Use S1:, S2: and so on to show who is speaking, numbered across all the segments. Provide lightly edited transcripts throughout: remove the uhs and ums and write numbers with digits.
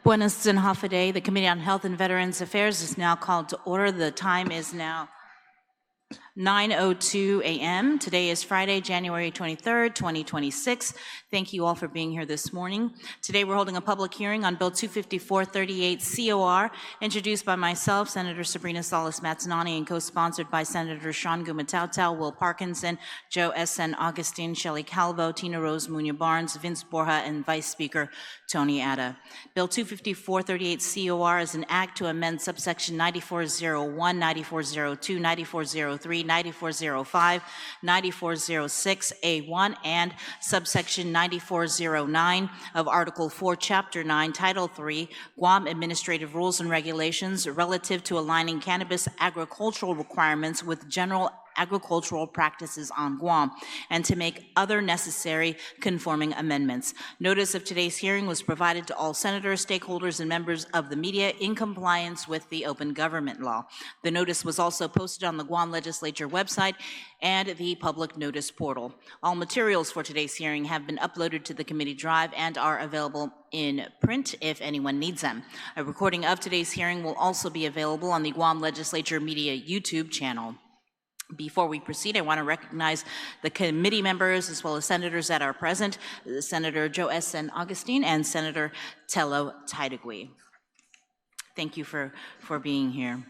S1: Buenos and half a day. The Committee on Health and Veterans Affairs is now called to order. The time is now 9:02 a.m. Today is Friday, January 23rd, 2026. Thank you all for being here this morning. Today we're holding a public hearing on Bill 25438 COR, introduced by myself, Senator Sabrina Salas Matanane, and co-sponsored by Senator Sean Gumatautau, Will Parkinson, Joe S.N. Augustine, Shelley Calvo, Tina Rose Munoz-Barnes, Vince Borja, and Vice Speaker Tony Atta. Bill 25438 COR is an act to amend subsection 9401, 9402, 9403, 9405, 9406A1, and subsection 9409 of Article 4, Chapter 9, Title 3, Guam Administrative Rules and Regulations relative to aligning cannabis agricultural requirements with general agricultural practices on Guam, and to make other necessary conforming amendments. Notice of today's hearing was provided to all senators, stakeholders, and members of the media in compliance with the open government law. The notice was also posted on the Guam Legislature website and the public notice portal. All materials for today's hearing have been uploaded to the committee drive and are available in print if anyone needs them. A recording of today's hearing will also be available on the Guam Legislature Media YouTube channel. Before we proceed, I want to recognize the committee members as well as senators that are present, Senator Joe S.N. Augustine and Senator Tello Taitagui. Thank you for being here.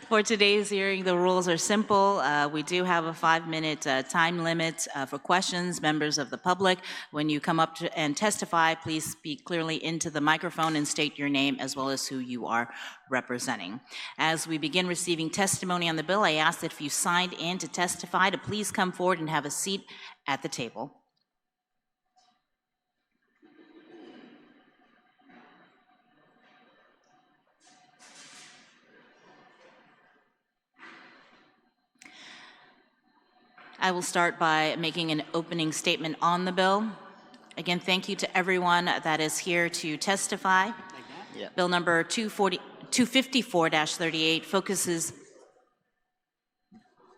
S1: For today's hearing, the rules are simple. We do have a 5-minute time limit for questions, members of the public. When you come up and testify, please speak clearly into the microphone and state your name as well as who you are representing. As we begin receiving testimony on the bill, I ask that if you signed in to testify, to please come forward and have a seat at the table. I will start by making an opening statement on the bill. Again, thank you to everyone that is here to testify. Yeah. Bill number 254-38 focuses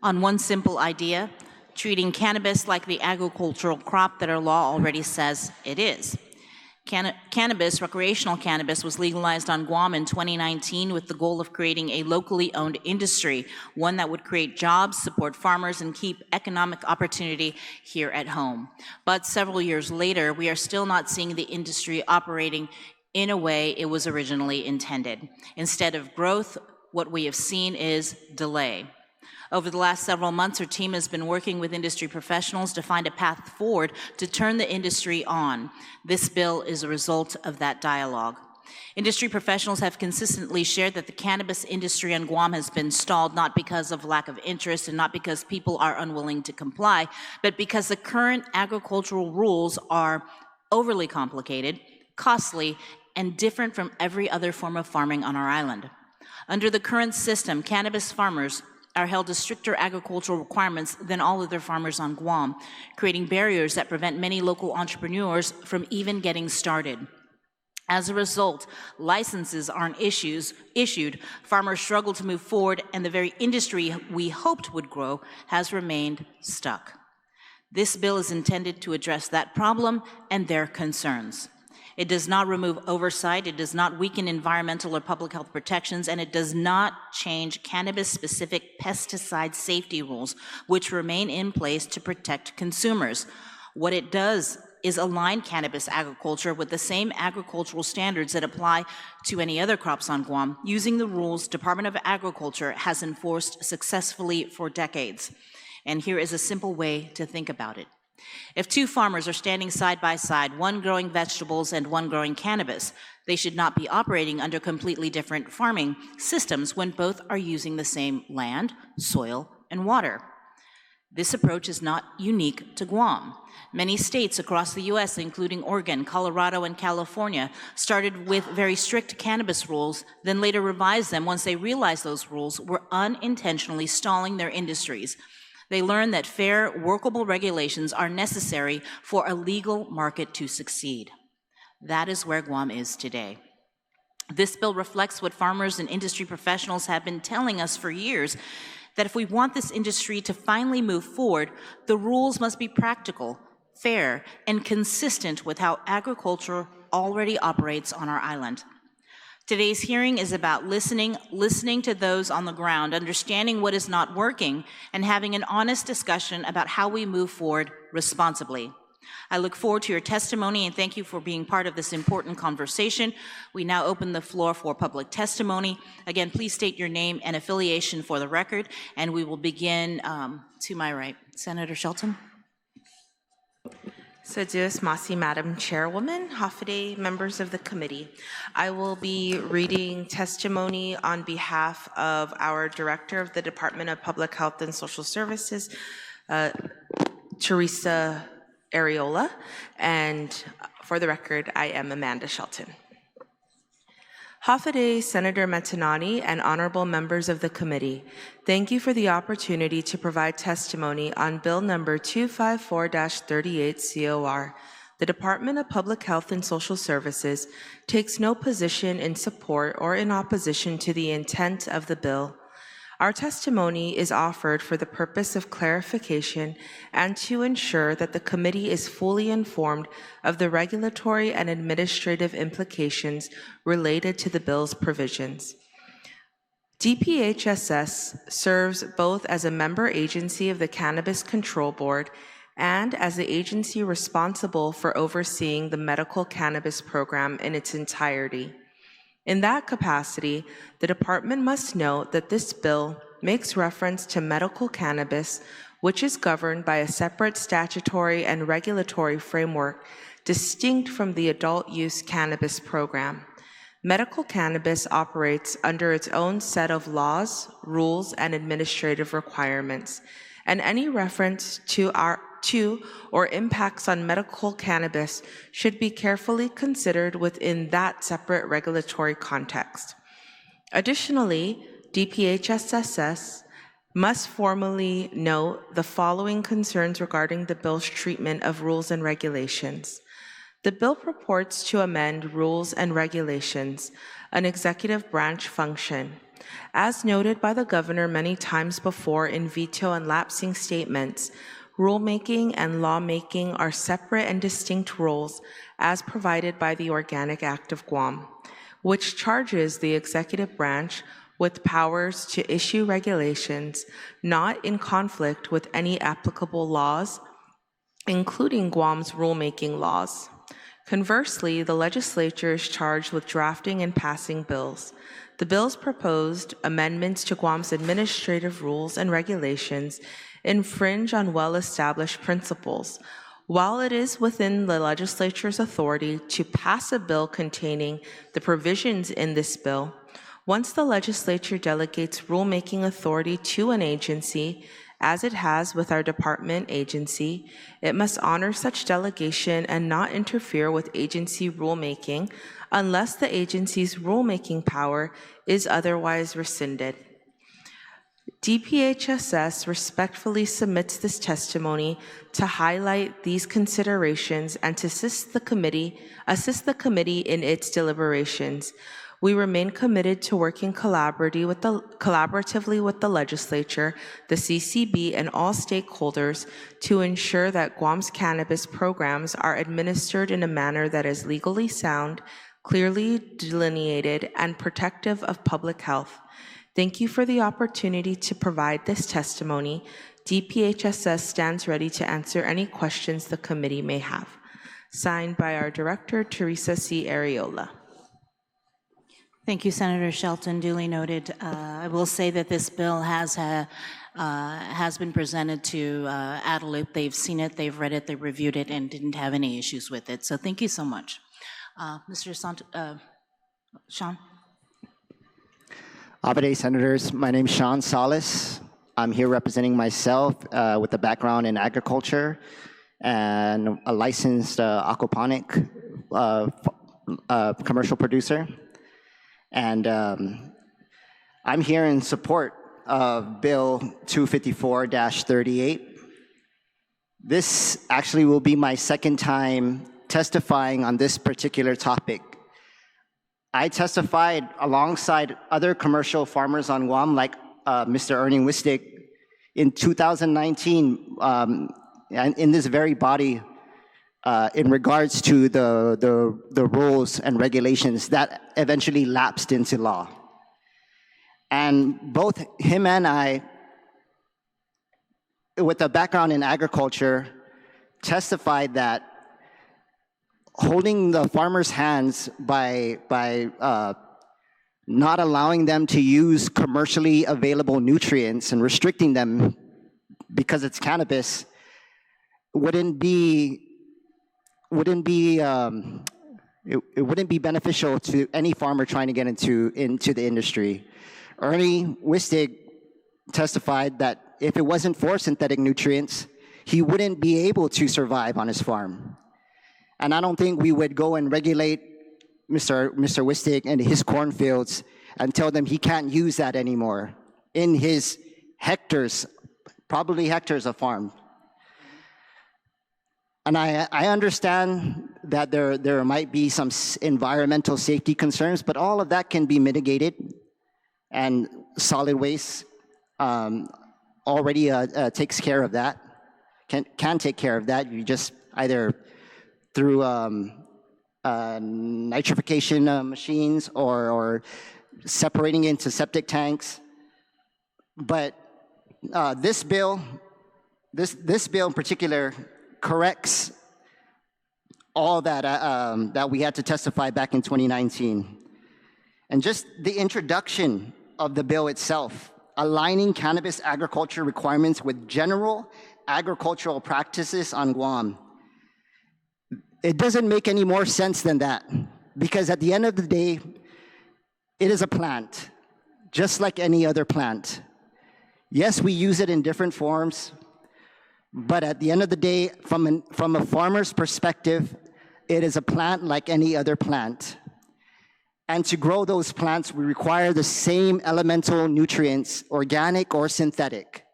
S1: on one simple idea: treating cannabis like the agricultural crop that our law already says it is. Cannabis, recreational cannabis, was legalized on Guam in 2019 with the goal of creating a locally owned industry, one that would create jobs, support farmers, and keep economic opportunity here at home. But several years later, we are still not seeing the industry operating in a way it was originally intended. Instead of growth, what we have seen is delay. Over the last several months, our team has been working with industry professionals to find a path forward to turn the industry on. This bill is a result of that dialogue. Industry professionals have consistently shared that the cannabis industry on Guam has been stalled not because of lack of interest and not because people are unwilling to comply, but because the current agricultural rules are overly complicated, costly, and different from every other form of farming on our island. Under the current system, cannabis farmers are held to stricter agricultural requirements than all other farmers on Guam, creating barriers that prevent many local entrepreneurs from even getting started. As a result, licenses aren't issued, farmers struggle to move forward, and the very industry we hoped would grow has remained stuck. This bill is intended to address that problem and their concerns. It does not remove oversight, it does not weaken environmental or public health protections, and it does not change cannabis-specific pesticide safety rules, which remain in place to protect consumers. What it does is align cannabis agriculture with the same agricultural standards that apply to any other crops on Guam, using the rules Department of Agriculture has enforced successfully for decades. And here is a simple way to think about it. If two farmers are standing side by side, one growing vegetables and one growing cannabis, they should not be operating under completely different farming systems when both are using the same land, soil, and water. This approach is not unique to Guam. Many states across the U.S., including Oregon, Colorado, and California, started with very strict cannabis rules, then later revised them once they realized those rules were unintentionally stalling their industries. They learned that fair, workable regulations are necessary for a legal market to succeed. That is where Guam is today. This bill reflects what farmers and industry professionals have been telling us for years, that if we want this industry to finally move forward, the rules must be practical, fair, and consistent with how agriculture already operates on our island. Today's hearing is about listening to those on the ground, understanding what is not working, and having an honest discussion about how we move forward responsibly. I look forward to your testimony and thank you for being part of this important conversation. We now open the floor for public testimony. Again, please state your name and affiliation for the record, and we will begin to my right. Senator Shelton.
S2: Saduas Masi, Madam Chairwoman, Hafaday, members of the committee. I will be reading testimony on behalf of our Director of the Department of Public Health and Social Services, Teresa Areola, and for the record, I am Amanda Shelton. Hafaday, Senator Matanane, and honorable members of the committee, thank you for the opportunity to provide testimony on Bill number 254-38 COR. The Department of Public Health and Social Services takes no position in support or in opposition to the intent of the bill. Our testimony is offered for the purpose of clarification and to ensure that the committee is fully informed of the regulatory and administrative implications related to the bill's provisions. DPHSS serves both as a member agency of the Cannabis Control Board and as the agency responsible for overseeing the medical cannabis program in its entirety. In that capacity, the department must note that this bill makes reference to medical cannabis, which is governed by a separate statutory and regulatory framework distinct from the adult use cannabis program. Medical cannabis operates under its own set of laws, rules, and administrative requirements, and any reference to or impacts on medical cannabis should be carefully considered within that separate regulatory context. Additionally, DPHSS must formally note the following concerns regarding the bill's treatment of rules and regulations. The bill purports to amend rules and regulations, an executive branch function. As noted by the governor many times before in veto and lapsing statements, rulemaking and lawmaking are separate and distinct roles as provided by the Organic Act of Guam, which charges the executive branch with powers to issue regulations not in conflict with any applicable laws, including Guam's rulemaking laws. Conversely, the legislature is charged with drafting and passing bills. The bill's proposed amendments to Guam's administrative rules and regulations infringe on well-established principles. While it is within the legislature's authority to pass a bill containing the provisions in this bill, once the legislature delegates rulemaking authority to an agency, as it has with our department agency, it must honor such delegation and not interfere with agency rulemaking unless the agency's rulemaking power is otherwise rescinded. DPHSS respectfully submits this testimony to highlight these considerations and to assist the committee in its deliberations. We remain committed to working collaboratively with the legislature, the CCB, and all stakeholders to ensure that Guam's cannabis programs are administered in a manner that is legally sound, clearly delineated, and protective of public health. Thank you for the opportunity to provide this testimony. DPHSS stands ready to answer any questions the committee may have. Signed by our Director, Teresa C. Areola.
S1: Thank you, Senator Shelton. Duly noted. I will say that this bill has been presented to ADLIP. They've seen it, they've read it, they reviewed it, and didn't have any issues with it. So thank you so much. Mr. Sean?
S3: Hafaday Senators, my name is Sean Salas. I'm here representing myself with a background in agriculture and a licensed aquaponic commercial producer. And I'm here in support of Bill 254-38. This actually will be my second time testifying on this particular topic. I testified alongside other commercial farmers on Guam, like Mr. Ernie Wistick, in 2019 in this very body in regards to the rules and regulations that eventually lapsed into law. And both him and I, with a background in agriculture, testified that holding the farmers' hands by not allowing them to use commercially available nutrients and restricting them because it's cannabis wouldn't be it wouldn't be beneficial to any farmer trying to get into the industry. Ernie Wistig testified that if it wasn't for synthetic nutrients, he wouldn't be able to survive on his farm. And I don't think we would go and regulate Mr. Wistig and his cornfields and tell them he can't use that anymore in his hectares, probably hectares of farm. And I understand that there might be some environmental safety concerns, but all of that can be mitigated. And solid waste already takes care of that, can take care of that. You just either through nitrification machines or separating into septic tanks. But this bill in particular corrects all that that we had to testify back in 2019. And just the introduction of the bill itself, aligning cannabis agriculture requirements with general agricultural practices on Guam. It doesn't make any more sense than that, because at the end of the day, it is a plant, just like any other plant. Yes, we use it in different forms, but at the end of the day, from a farmer's perspective, it is a plant like any other plant. And to grow those plants, we require the same elemental nutrients, organic or synthetic.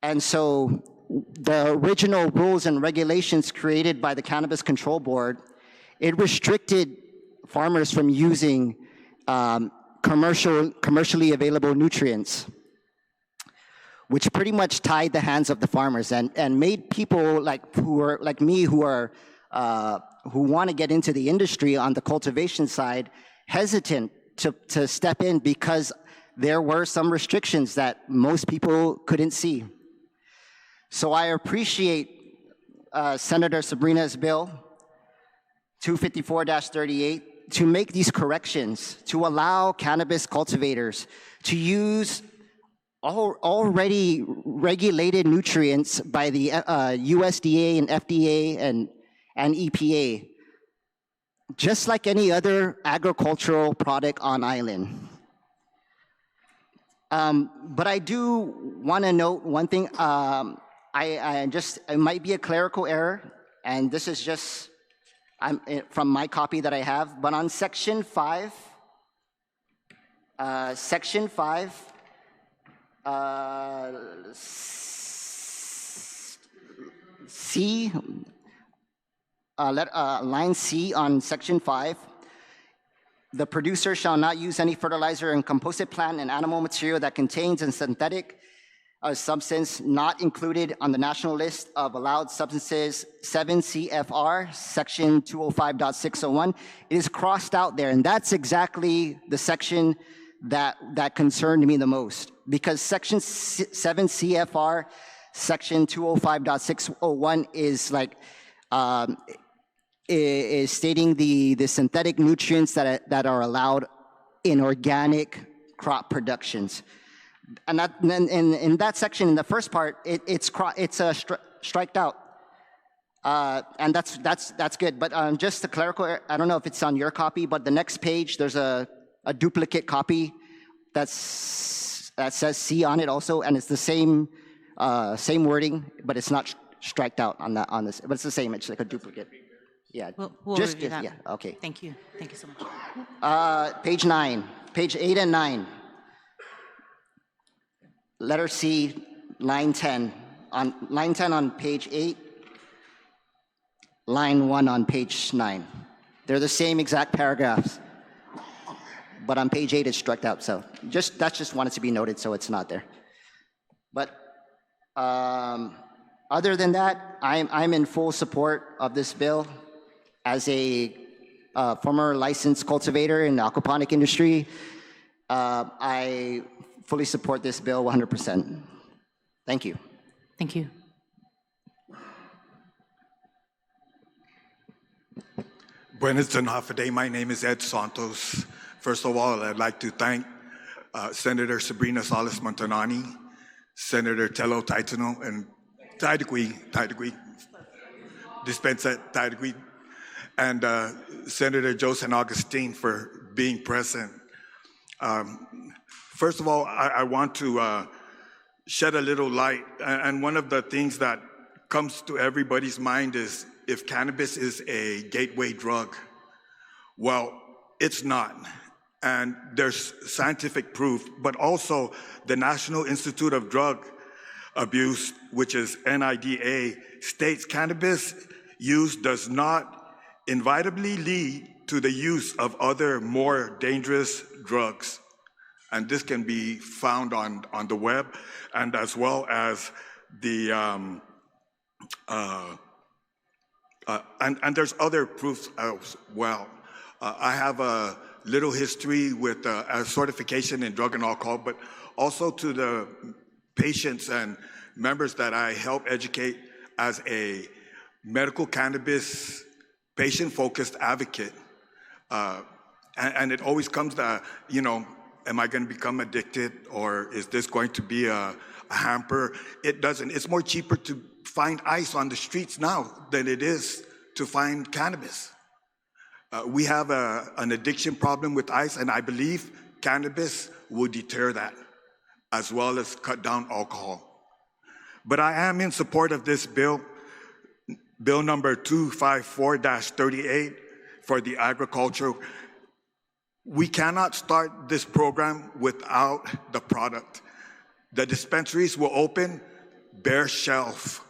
S3: And so the original rules and regulations created by the Cannabis Control Board, it restricted farmers from using commercially available nutrients, which pretty much tied the hands of the farmers and made people like me who want to get into the industry on the cultivation side hesitant to step in, because there were some restrictions that most people couldn't see. So I appreciate Senator Sabrina's bill 254-38 to make these corrections, to allow cannabis cultivators to use already regulated nutrients by the USDA and FDA and EPA, just like any other agricultural product on island. But I do want to note one thing. It might be a clerical error, and this is just from my copy that I have, but on Section 5, C, line C on Section 5, the producer shall not use any fertilizer and composite plant and animal material that contains a synthetic substance not included on the national list of allowed substances 7 CFR, Section 205.601. It is crossed out there, and that's exactly the section that concerned me the most, because Section 7 CFR, Section 205.601 is stating the synthetic nutrients that are allowed in organic crop productions. And in that section, in the first part, it's striked out. And that's good. But just a clerical error, I don't know if it's on your copy, but the next page, there's a duplicate copy that says C on it also, and it's the same wording, but it's not striked out on this. But it's the same. It's like a duplicate. Yeah.
S1: We'll review that.
S3: Yeah. Okay.
S1: Thank you. Thank you so much.
S3: Page 9, page 8 and 9. Letter C, line 10. On line 10 on page 8, line 1 on page 9. They're the same exact paragraphs, but on page 8 it's struck out. So that's just wanted to be noted, so it's not there. But all Other than that, I'm in full support of this bill. As a former licensed cultivator in the aquaponic industry, I fully support this bill 100%. Thank you.
S1: Thank you.
S4: Buenas Day. My name is Ed Santos. First of all, I'd like to thank Senator Sabrina Salas Matanane, Senator Tello Taitano, and Taidagui, Dispensa Taidagui, and Senator Joe San Augustine for being present. First of all, I want to shed a little light, and one of the things that comes to everybody's mind is if cannabis is a gateway drug. Well, it's not. And there's scientific proof, but also the National Institute of Drug Abuse, which is NIDA, states cannabis use does not inevitably lead to the use of other more dangerous drugs. And this can be found on the web, and as well as the and there's other proofs as well. I have a little history with a certification in drug and alcohol, but also to the patients and members that I help educate as a medical cannabis patient-focused advocate. And it always comes to, am I going to become addicted, or is this going to be a hamper? It doesn't. It's more cheaper to find ice on the streets now than it is to find cannabis. We have an addiction problem with ice, and I believe cannabis will deter that, as well as cut down alcohol. But I am in support of this bill, bill number 254-38 for the agriculture. We cannot start this program without the product. The dispensaries will open bare shelf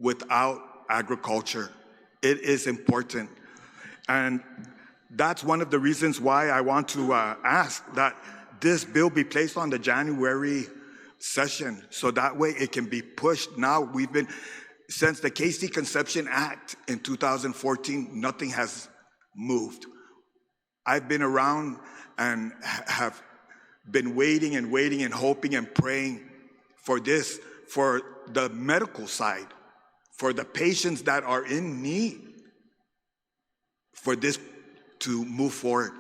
S4: without agriculture. It is important. And that's one of the reasons why I want to ask that this bill be placed on the January session, so that way it can be pushed. Now since the KC Conception Act in 2014, nothing has moved. I've been around and have been waiting and hoping and praying for this, for the medical side, for the patients that are in need, for this to move forward.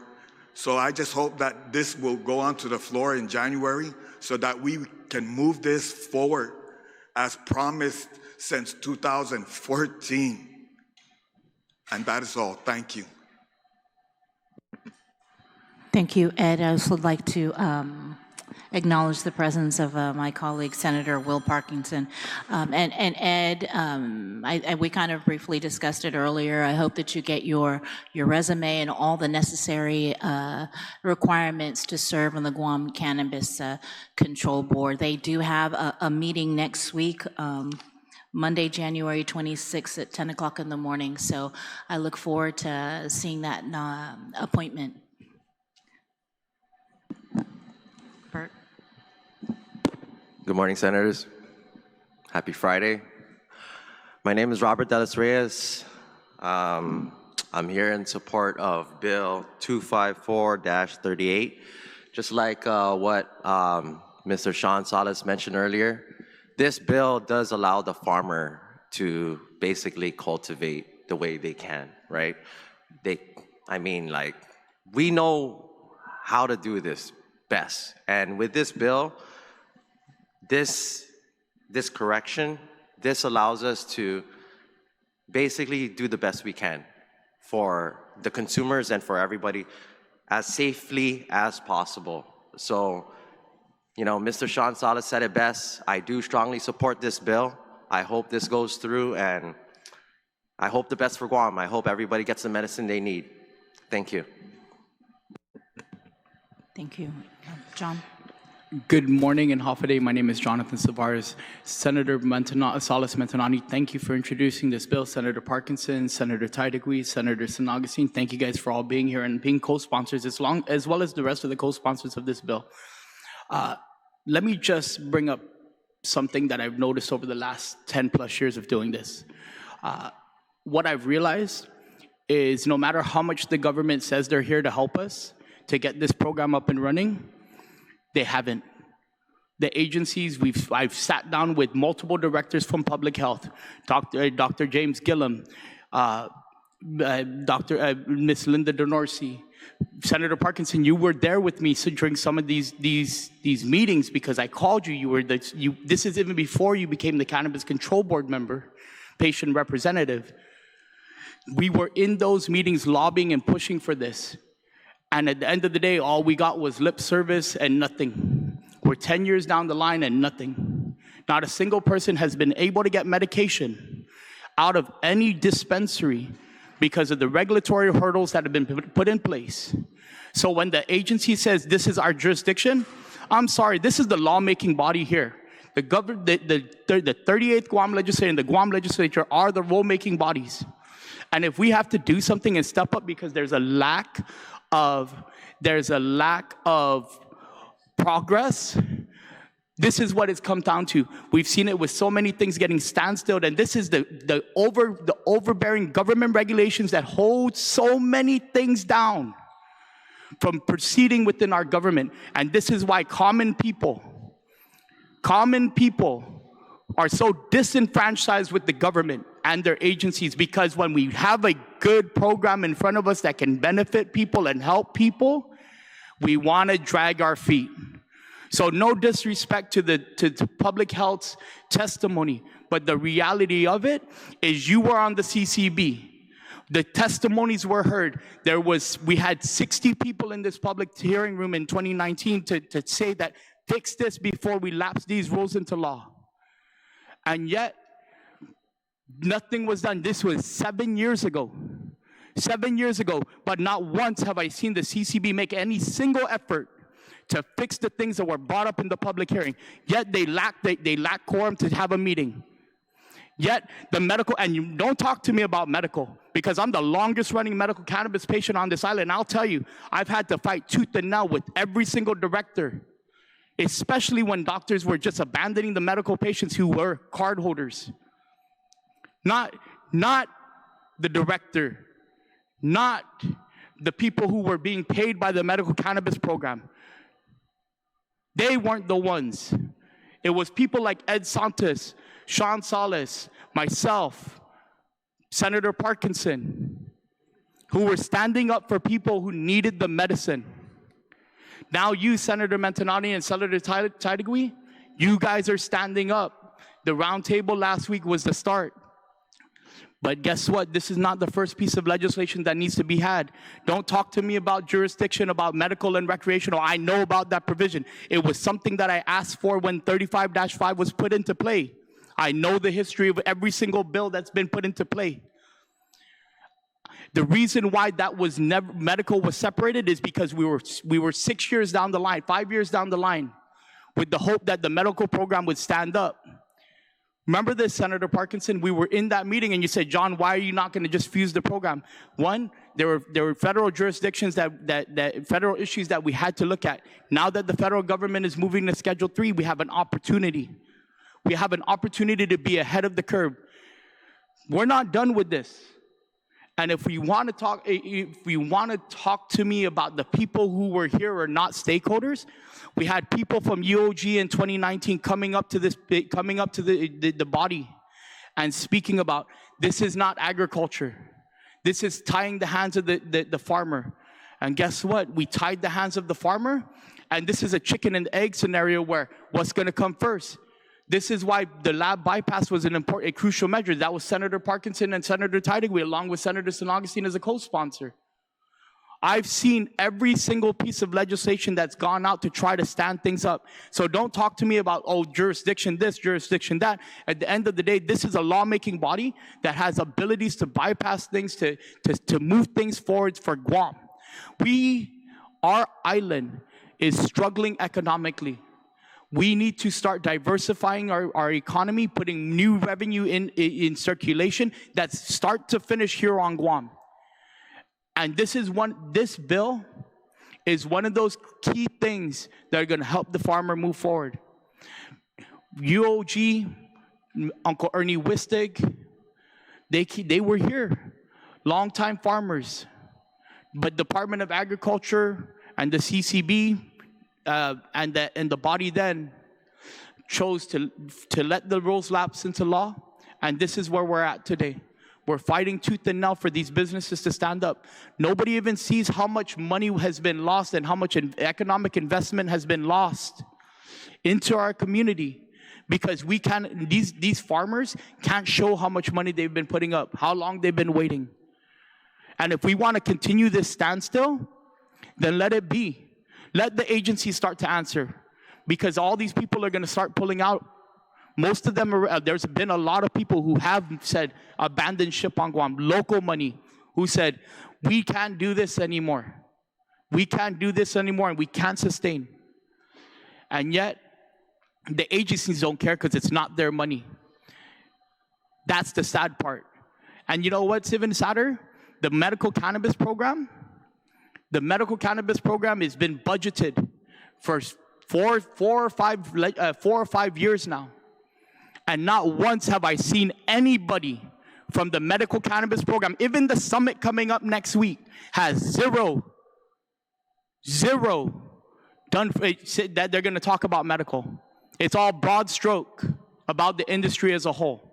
S4: So I just hope that this will go onto the floor in January so that we can move this forward as promised since 2014. And that is all. Thank you.
S1: Thank you, Ed. I also would like to acknowledge the presence of my colleague, Senator Will Parkinson. And Ed, we kind of briefly discussed it earlier. I hope that you get your resume and all the necessary requirements to serve on the Guam Cannabis Control Board. They do have a meeting next week, Monday, January 26th at 10 o'clock in the morning. So I look forward to seeing that appointment. Bert.
S5: Good morning, Senators. Happy Friday. My name is Robert Dallas Reyes. I'm here in support of Bill 254-38. Just like what Mr. Sean Salas mentioned earlier, this bill does allow the farmer to basically cultivate the way they can, right? We know how to do this best. And with this bill, this correction, this allows us to basically do the best we can for the consumers and for everybody as safely as possible. So, Mr. Sean Salas said it best. I do strongly support this bill. I hope this goes through, and I hope the best for Guam. I hope everybody gets the medicine they need. Thank you.
S1: Thank you. John?
S6: Good morning and Hafa. My name is Jonathan Savares. Senator Salas Matanane, thank you for introducing this bill. Senator Parkinson, Senator Taidagui, Senator San Augustine, thank you guys for all being here and being co-sponsors as well as the rest of the co-sponsors of this bill. Let me just bring up something that I've noticed over the last 10 plus years of doing this. What I've realized is no matter how much the government says they're here to help us to get this program up and running, they haven't. The agencies, I've sat down with multiple directors from public health, Dr. James Gillum, Miss Linda Donorsi, Senator Parkinson. You were there with me during some of these meetings because I called you. This is even before you became the Cannabis Control Board member, patient representative. We were in those meetings lobbying and pushing for this. And at the end of the day, all we got was lip service and nothing. We're 10 years down the line and nothing. Not a single person has been able to get medication out of any dispensary because of the regulatory hurdles that have been put in place. So when the agency says this is our jurisdiction, I'm sorry, this is the lawmaking body here. The 38th Guam legislature and the Guam legislature are the rule-making bodies. And if we have to do something and step up because there's a lack of progress, this is what it's come down to. We've seen it with so many things getting standstilled, and this is the overbearing government regulations that hold so many things down from proceeding within our government. And this is why common people are so disenfranchised with the government and their agencies, because when we have a good program in front of us that can benefit people and help people, we want to drag our feet. So no disrespect to public health's testimony, but the reality of it is you were on the CCB. The testimonies were heard. We had 60 people in this public hearing room in 2019 to say that fix this before we lapse these rules into law. And yet, nothing was done. This was 7 years ago. 7 years ago, but not once have I seen the CCB make any single effort to fix the things that were brought up in the public hearing. Yet they lack quorum to have a meeting. Yet the medical, and you don't talk to me about medical, because I'm the longest running medical cannabis patient on this island. I'll tell you, I've had to fight tooth and nail with every single director, especially when doctors were just abandoning the medical patients who were card holders. Not the director, not the people who were being paid by the medical cannabis program. They weren't the ones. It was people like Ed Santos, Sean Salas, myself, Senator Parkinson, who were standing up for people who needed the medicine. Now you, Senator Matanane and Senator Taidagui, you guys are standing up. The round table last week was the start. But guess what? This is not the first piece of legislation that needs to be had. Don't talk to me about jurisdiction, about medical and recreational. I know about that provision. It was something that I asked for when 35-5 was put into play. I know the history of every single bill that's been put into play. The reason why that was never, medical was separated, is because we were 6 years down the line, 5 years down the line, with the hope that the medical program would stand up. Remember this, Senator Parkinson? We were in that meeting and you said, John, why are you not going to just fuse the program? One, there were federal jurisdictions federal issues that we had to look at. Now that the federal government is moving to Schedule 3, we have an opportunity. We have an opportunity to be ahead of the curve. We're not done with this. And if you want to talk to me about the people who were here or not stakeholders, we had people from UOG in 2019 coming up to the body and speaking about, this is not agriculture. This is tying the hands of the farmer. And guess what? We tied the hands of the farmer, and this is a chicken and egg scenario where what's going to come first? This is why the lab bypass was a crucial measure. That was Senator Parkinson and Senator Taidagui, along with Senator San Augustine as a co-sponsor. I've seen every single piece of legislation that's gone out to try to stand things up. So don't talk to me about, oh, jurisdiction this, jurisdiction that. At the end of the day, this is a lawmaking body that has abilities to bypass things, to move things forward for Guam. Our island is struggling economically. We need to start diversifying our economy, putting new revenue in circulation that's start to finish here on Guam. And this bill is one of those key things that are going to help the farmer move forward. UOG, Uncle Ernie Wistig, they were here, longtime farmers. But Department of Agriculture and the CCB and the body then chose to let the rules lapse into law, and this is where we're at today. We're fighting tooth and nail for these businesses to stand up. Nobody even sees how much money has been lost and how much economic investment has been lost into our community, because these farmers can't show how much money they've been putting up, how long they've been waiting. And if we want to continue this standstill, then let it be. Let the agencies start to answer, because all these people are going to start pulling out. Most of them are, there's been a lot of people who have said, abandon ship on Guam, local money, who said, we can't do this anymore. We can't do this anymore, and we can't sustain. And yet, the agencies don't care because it's not their money. That's the sad part. And you know what's even sadder? The medical cannabis program has been budgeted for four or five years now. And not once have I seen anybody from the medical cannabis program, even the summit coming up next week, has zero done that they're going to talk about medical. It's all broad stroke about the industry as a whole.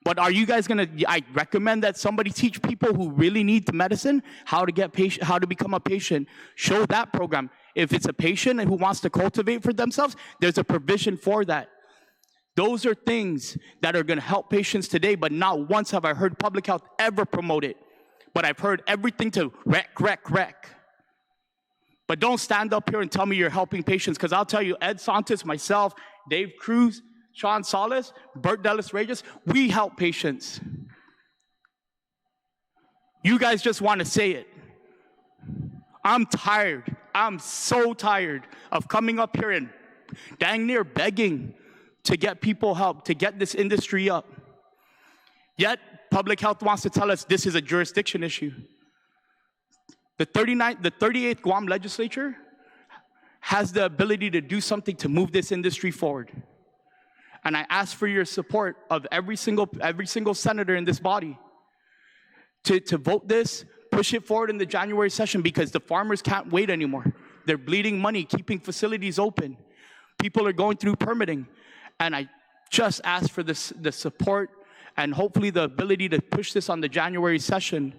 S6: But are you guys going to, I recommend that somebody teach people who really need the medicine how to become a patient. Show that program. If it's a patient who wants to cultivate for themselves, there's a provision for that. Those are things that are going to help patients today, but not once have I heard public health ever promote it. But I've heard everything to wreck. But don't stand up here and tell me you're helping patients, because I'll tell you, Ed Santos, myself, Dave Cruz, Sean Salas, Bert Dellis Regis, we help patients. You guys just want to say it. I'm tired. I'm so tired of coming up here and dang near begging to get people help, to get this industry up. Yet, public health wants to tell us this is a jurisdiction issue. The 38th Guam legislature has the ability to do something to move this industry forward. And I ask for your support of every single senator in this body to vote this, push it forward in the January session, because the farmers can't wait anymore. They're bleeding money, keeping facilities open. People are going through permitting. And I just ask for the support and hopefully the ability to push this on the January session.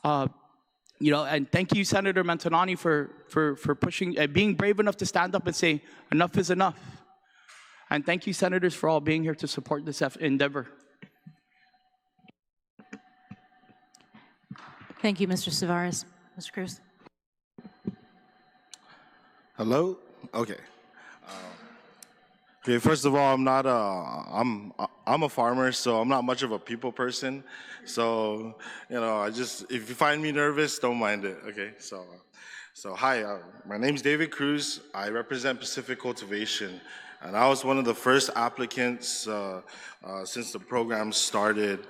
S6: And thank you, Senator Matanane, for pushing, being brave enough to stand up and say, enough is enough. And thank you, senators, for all being here to support this endeavor.
S1: Thank you, Mr. Savarez. Mr. Cruz.
S7: Hello? Okay. Okay, first of all, I'm a farmer, so I'm not much of a people person. So, if you find me nervous, don't mind it, okay? So hi, my name's David Cruz. I represent Pacific Cultivation, and I was one of the first applicants since the program started.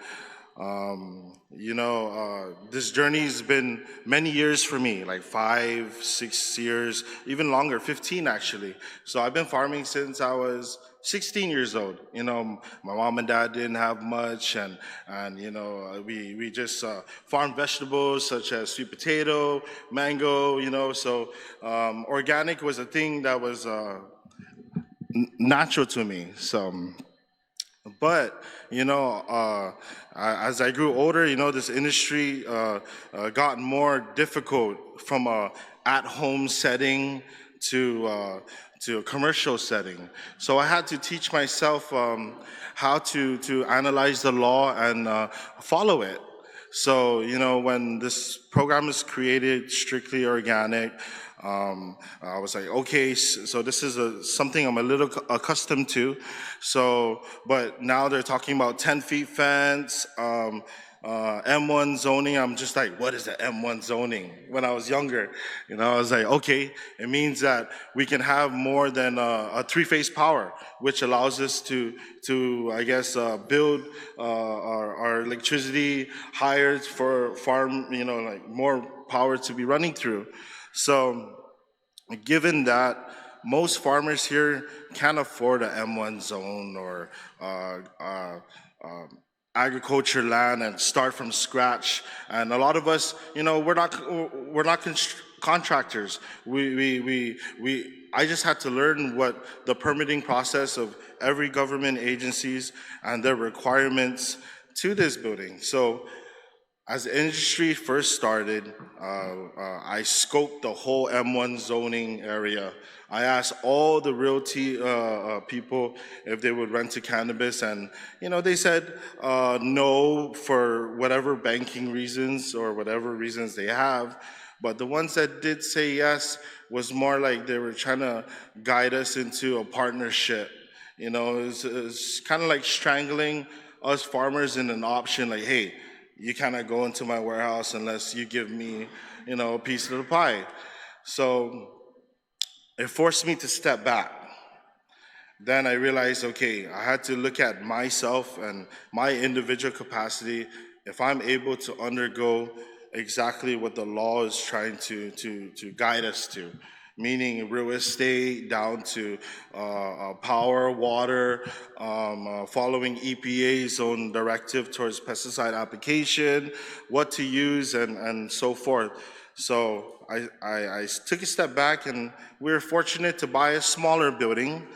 S7: This journey's been many years for me, like 5, 6 years, even longer, 15 actually. So I've been farming since I was 16 years old. My mom and dad didn't have much, and we just farmed vegetables such as sweet potato, mango, so organic was a thing that was natural to me. But, as I grew older, this industry got more difficult from a at-home setting to a commercial setting. So I had to teach myself how to analyze the law and follow it. So, when this program is created, strictly organic, I was like, okay, so this is something I'm a little accustomed to. So, but now they're talking about 10 feet fence, M1 zoning. I'm just like, what is the M1 zoning? When I was younger, I was like, okay, it means that we can have more than a 3-phase power, which allows us to I guess, build our electricity higher for farm, like more power to be running through. So given that, most farmers here can't afford an M1 zone or agriculture land and start from scratch. And a lot of us, we're not contractors. I just had to learn what the permitting process of every government agencies and their requirements to this building. So as the industry first started, I scoped the whole M1 zoning area. I asked all the realty people if they would rent to cannabis, and they said no for whatever banking reasons or whatever reasons they have. But the ones that did say yes was more like they were trying to guide us into a partnership. It's kind of like strangling us farmers in an option, like, hey, you cannot go into my warehouse unless you give me, a piece of the pie. So it forced me to step back. Then I realized, okay, I had to look at myself and my individual capacity. If I'm able to undergo exactly what the law is trying to guide us to, meaning real estate down to power, water, following EPA's own directive towards pesticide application, what to use, and so forth. So I took a step back, and we were fortunate to buy a smaller building,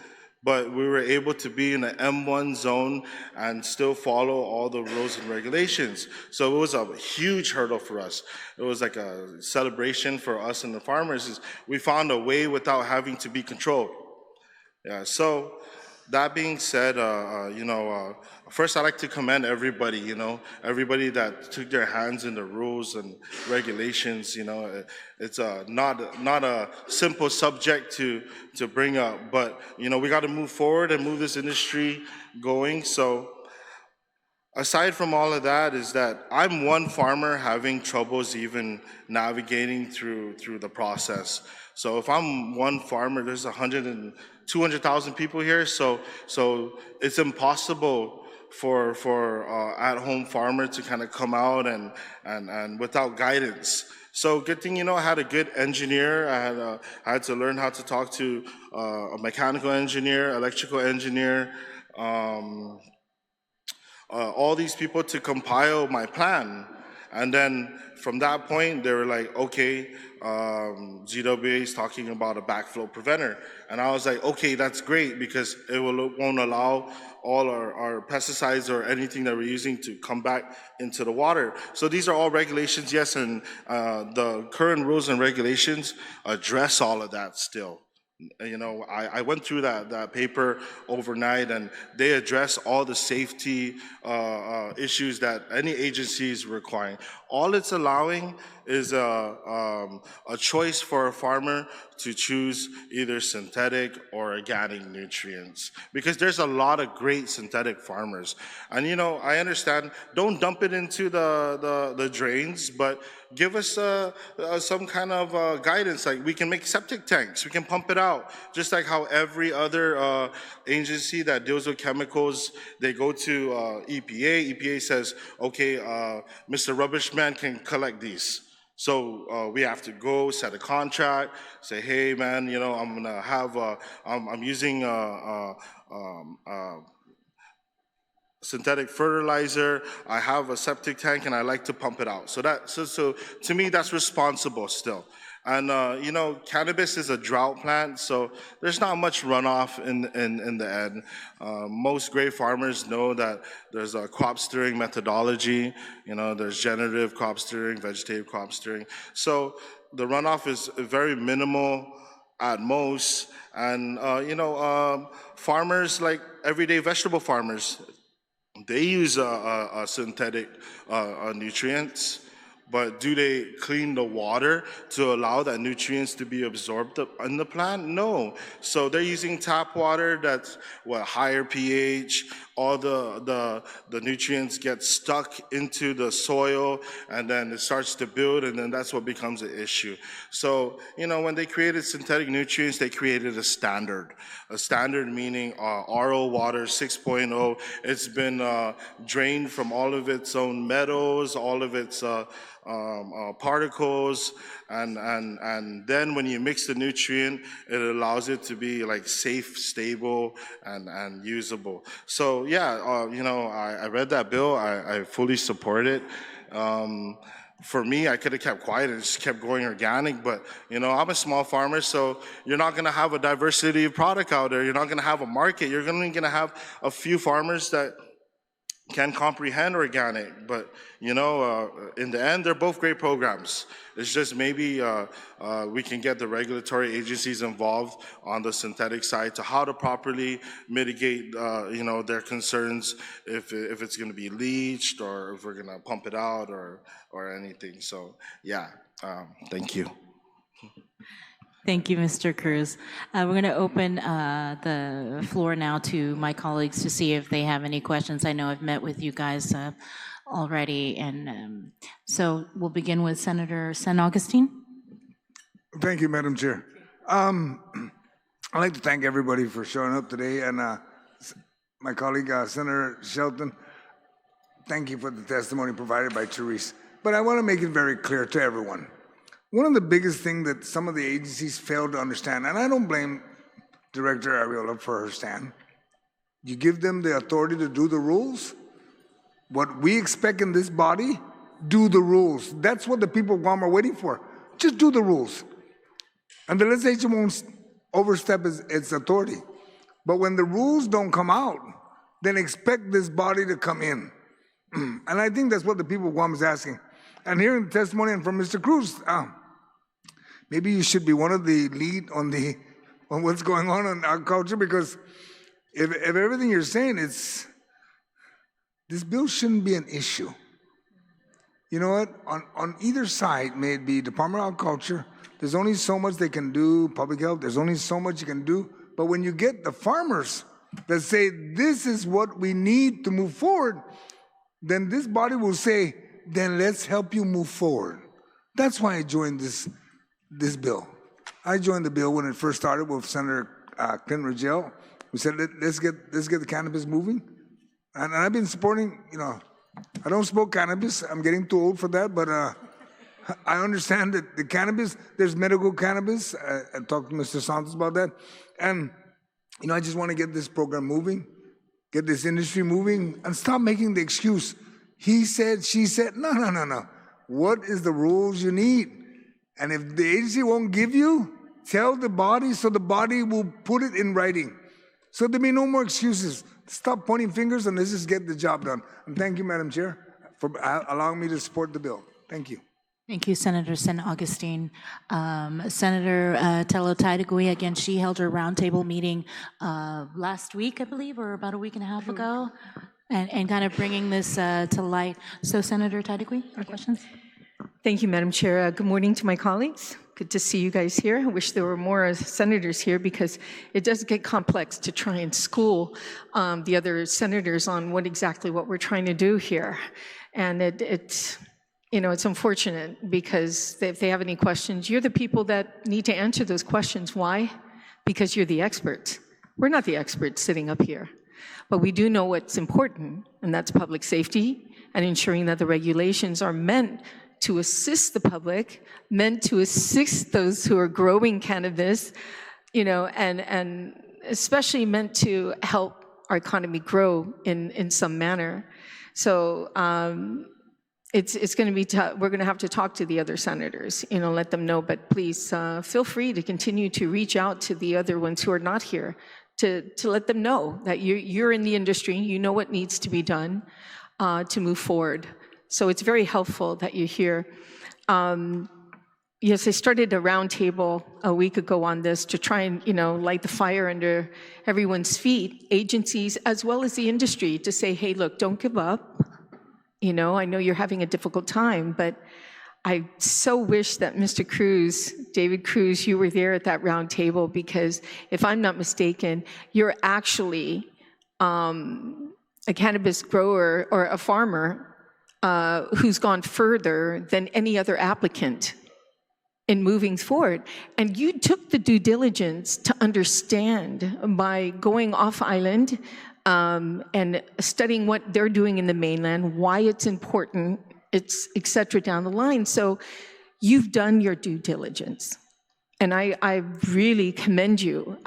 S7: but we were able to be in the M1 zone and still follow all the rules and regulations. So it was a huge hurdle for us. It was like a celebration for us and the farmers. Is we found a way without having to be controlled. Yeah. So that being said, first I'd like to commend everybody. Everybody that took their hands in the rules and regulations. It's not a simple subject to bring up, but we got to move forward and move this industry going. So aside from all of that, is that I'm one farmer having troubles even navigating through the process. So if I'm one farmer, there's 200,000 people here, so it's impossible for at-home farmer to kind of come out and without guidance. So good thing, I had a good engineer. I had to learn how to talk to a mechanical engineer, electrical engineer, all these people to compile my plan. And then from that point, they were like, okay, GWA is talking about a backflow preventer. And I was like, okay, that's great, because it won't allow all our pesticides or anything that we're using to come back into the water. So these are all regulations, yes, and the current rules and regulations address all of that still. I went through that paper overnight, and they address all the safety issues that any agency is requiring. All it's allowing is a choice for a farmer to choose either synthetic or organic nutrients, because there's a lot of great synthetic farmers. And I understand, don't dump it into the drains, but give us some kind of guidance. Like, we can make septic tanks, we can pump it out, just like how every other agency that deals with chemicals, they go to EPA. EPA says, okay, Mr. Rubbish Man can collect these. So we have to go set a contract, say, hey man, I'm gonna have I'm using synthetic fertilizer, I have a septic tank, and I like to pump it out. So to me, that's responsible still. And cannabis is a drought plant, so there's not much runoff in the end. Most great farmers know that there's a crop steering methodology. There's generative crop steering, vegetative crop steering. So the runoff is very minimal at most. And farmers, like everyday vegetable farmers, they use synthetic nutrients, but do they clean the water to allow that nutrients to be absorbed in the plant? No. So they're using tap water that's higher pH. All the nutrients get stuck into the soil, and then it starts to build, and then that's what becomes an issue. So when they created synthetic nutrients, they created a standard. A standard meaning RO water 6.0. It's been drained from all of its own metals, all of its particles, and then when you mix the nutrient, it allows it to be like safe, stable, and usable. So yeah, you know, I read that bill. I fully support it. For me, I could have kept quiet and just kept going organic, but you know, I'm a small farmer, so you're not gonna have a diversity of product out there. You're not gonna have a market. You're only gonna have a few farmers that can comprehend organic, but you know, in the end, they're both great programs. It's just maybe we can get the regulatory agencies involved on the synthetic side to how to properly mitigate, you know, their concerns if it's going to be leached or if we're going to pump it out or anything. So yeah, thank you.
S1: Thank you, Mr. Cruz. We're going to open the floor now to my colleagues to see if they have any questions. I know I've met with you guys already, and so we'll begin with Senator San Augustine.
S8: Thank you, Madam Chair. I'd like to thank everybody for showing up today, and my colleague, Senator Shelton, thank you for the testimony provided by Therese. But I want to make it very clear to everyone. One of the biggest things that some of the agencies fail to understand, and I don't blame Director Arreola for her stand, you give them the authority to do the rules. What we expect in this body, do the rules. That's what the people of Guam are waiting for. Just do the rules. And the legislature won't overstep its authority. But when the rules don't come out, then expect this body to come in. And I think that's what the people of Guam is asking. And hearing the testimony from Mr. Cruz, maybe you should be one of the lead on what's going on in our culture, because if everything you're saying, this bill shouldn't be an issue. You know what? On either side, may it be Department of Agriculture, there's only so much they can do, public health, there's only so much you can do. But when you get the farmers that say, this is what we need to move forward, then this body will say, then let's help you move forward. That's why I joined this bill. I joined the bill when it first started with Senator Clint Rangel. We said, let's get the cannabis moving. And I've been supporting, you know, I don't smoke cannabis. I'm getting too old for that, but I understand that the cannabis, there's medical cannabis. I talked to Mr. Santos about that. And, you know, I just want to get this program moving, get this industry moving, and stop making the excuse. He said, she said, no. What is the rules you need? And if the agency won't give you, tell the body so the body will put it in writing. So there'll be no more excuses. Stop pointing fingers and let's just get the job done. And thank you, Madam Chair, for allowing me to support the bill. Thank you.
S1: Thank you, Senator San Augustine. Senator Tello Taitagui, again, she held her roundtable meeting last week, I believe, or about a week and a half ago, and kind of bringing this to light. So, Senator Taitagui, your questions?
S9: Thank you, Madam Chair. Good morning to my colleagues. Good to see you guys here. I wish there were more senators here because it does get complex to try and school the other senators on what we're trying to do here. And it's you know, it's unfortunate because if they have any questions, you're the people that need to answer those questions. Why? Because you're the experts. We're not the experts sitting up here. But we do know what's important, and that's public safety and ensuring that the regulations are meant to assist the public, meant to assist those who are growing cannabis, you know, and especially meant to help our economy grow in some manner. So it's going to be tough. We're going to have to talk to the other senators, you know, let them know. But please feel free to continue to reach out to the other ones who are not here to let them know that you're in the industry, you know what needs to be done to move forward. So it's very helpful that you're here. Yes, I started a roundtable a week ago on this to try and, you know, light the fire under everyone's feet, agencies as well as the industry, to say, hey, look, don't give up. You know, I know you're having a difficult time, but I so wish that Mr. Cruz, David Cruz, you were there at that roundtable, because if I'm not mistaken, you're actually a cannabis grower or a farmer who's gone further than any other applicant in moving forward. And you took the due diligence to understand by going off island and studying what they're doing in the mainland, why it's important it's et cetera down the line. So you've done your due diligence. And I really commend you.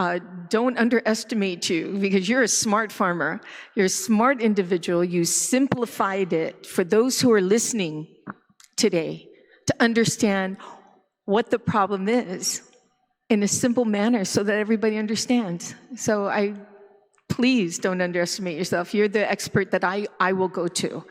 S9: Don't underestimate you, because you're a smart farmer. You're a smart individual. You simplified it for those who are listening today to understand what the problem is in a simple manner so that everybody understands. So please don't underestimate yourself. You're the expert that I will go to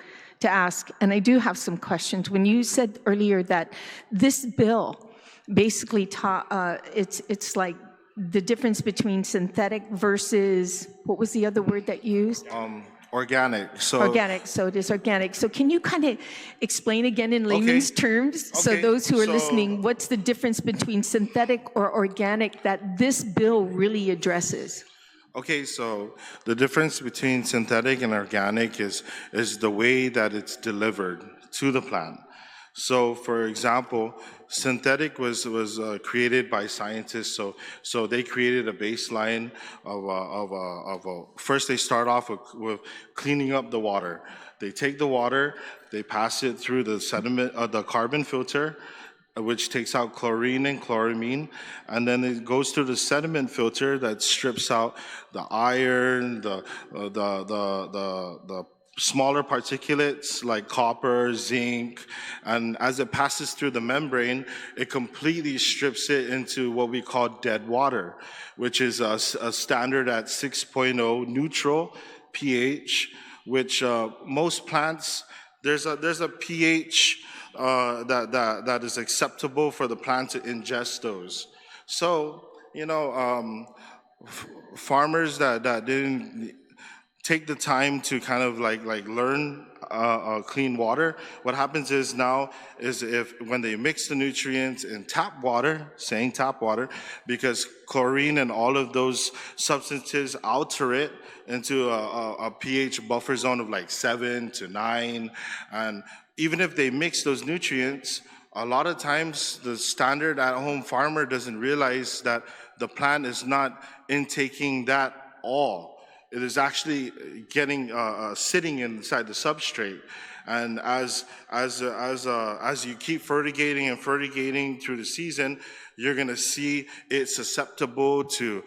S9: ask. And I do have some questions. When you said earlier that this bill basically it's like the difference between synthetic versus, what was the other word that you used?
S7: Organic.
S9: Organic, so it is organic. So can you kind of explain again in layman's terms, so those who are listening, what's the difference between synthetic or organic that this bill really addresses?
S7: Okay, so the difference between synthetic and organic is the way that it's delivered to the plant. So, for example, synthetic was created by scientists. So they created a baseline of first they start off with cleaning up the water. They take the water, they pass it through the sediment, the carbon filter, which takes out chlorine and chloramine, and then it goes through the sediment filter that strips out the iron, the smaller particulates like copper, zinc, and as it passes through the membrane, it completely strips it into what we call dead water, which is a standard at 6.0 neutral pH, which most plants, there's a pH that is acceptable for the plant to ingest those. So, farmers that didn't take the time to kind of like learn clean water, what happens is now is when they mix the nutrients in tap water, saying tap water, because chlorine and all of those substances alter it into a pH buffer zone of like 7 to 9, and even if they mix those nutrients, a lot of times the standard at-home farmer doesn't realize that the plant is not intaking that all. It is actually getting sitting inside the substrate, and as you keep fertigating and fertigating through the season, you're going to see it susceptible to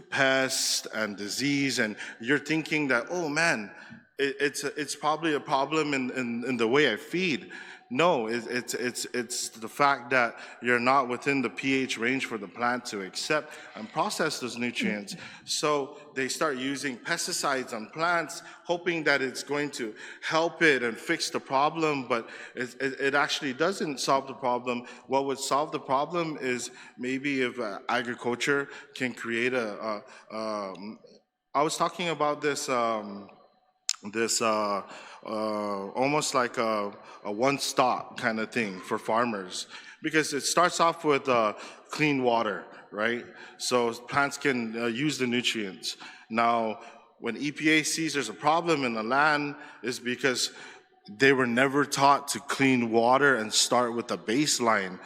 S7: pests and disease, and you're thinking that, oh man, it's probably a problem in the way I feed. No, it's the fact that you're not within the pH range for the plant to accept and process those nutrients. So they start using pesticides on plants, hoping that it's going to help it and fix the problem, but it actually doesn't solve the problem. What would solve the problem is maybe if agriculture can create I was talking about this almost like a one-stop kind of thing for farmers, because it starts off with clean water, right? So plants can use the nutrients. Now, when EPA sees there's a problem in the land, is because they were never taught to clean water and start with a baseline.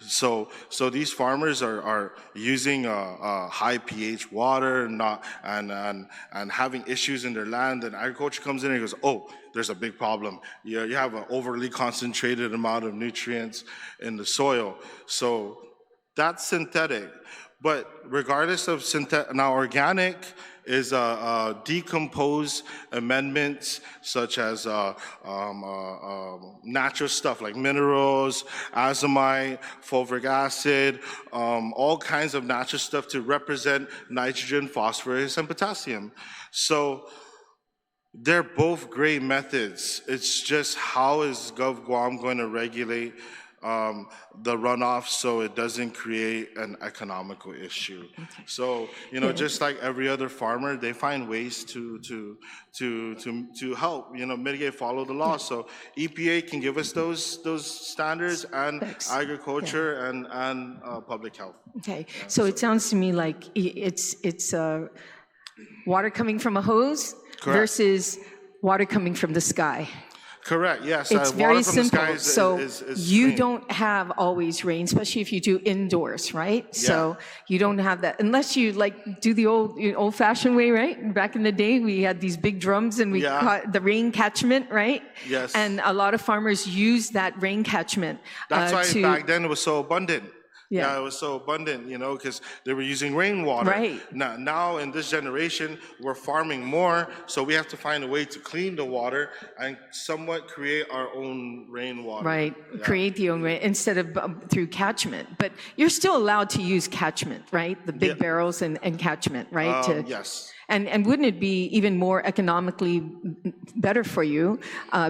S7: So these farmers are using high pH water and having issues in their land, and agriculture comes in and goes, oh, there's a big problem. You have an overly concentrated amount of nutrients in the soil. So that's synthetic. But regardless of synthetic, now organic is decomposed amendments such as natural stuff like minerals, azomite, fulvic acid, all kinds of natural stuff to represent nitrogen, phosphorus, and potassium. So they're both great methods. It's just how is Gov Guam going to regulate the runoff so it doesn't create an economical issue. So, just like every other farmer, they find ways to help, mitigate, follow the law. So EPA can give us those standards, and agriculture and public health.
S9: Okay, so it sounds to me like it's water coming from a hose versus water coming from the sky.
S7: Correct, yes.
S9: It's
S7: Water
S9: very
S7: from the
S9: simple.
S7: sky
S9: So
S7: is
S9: you
S7: clean.
S9: don't have always rain, especially if you do indoors, right? So you don't have that unless you like do the old-fashioned way, right? Back in the day, we had these big drums and we caught the rain catchment, right?
S7: Yes.
S9: And a lot of farmers use that rain catchment
S7: That's why
S9: to
S7: back then it was so abundant.
S9: Yeah.
S7: It was so abundant, because they were using rainwater.
S9: Right.
S7: Now in this generation, we're farming more, so we have to find a way to clean the water and somewhat create our own rainwater.
S9: Right,
S7: Yeah.
S9: create the own rain instead of through catchment. But you're still allowed to use catchment, right? The big barrels and catchment, right?
S7: Yes.
S9: And wouldn't it be even more economically better for you?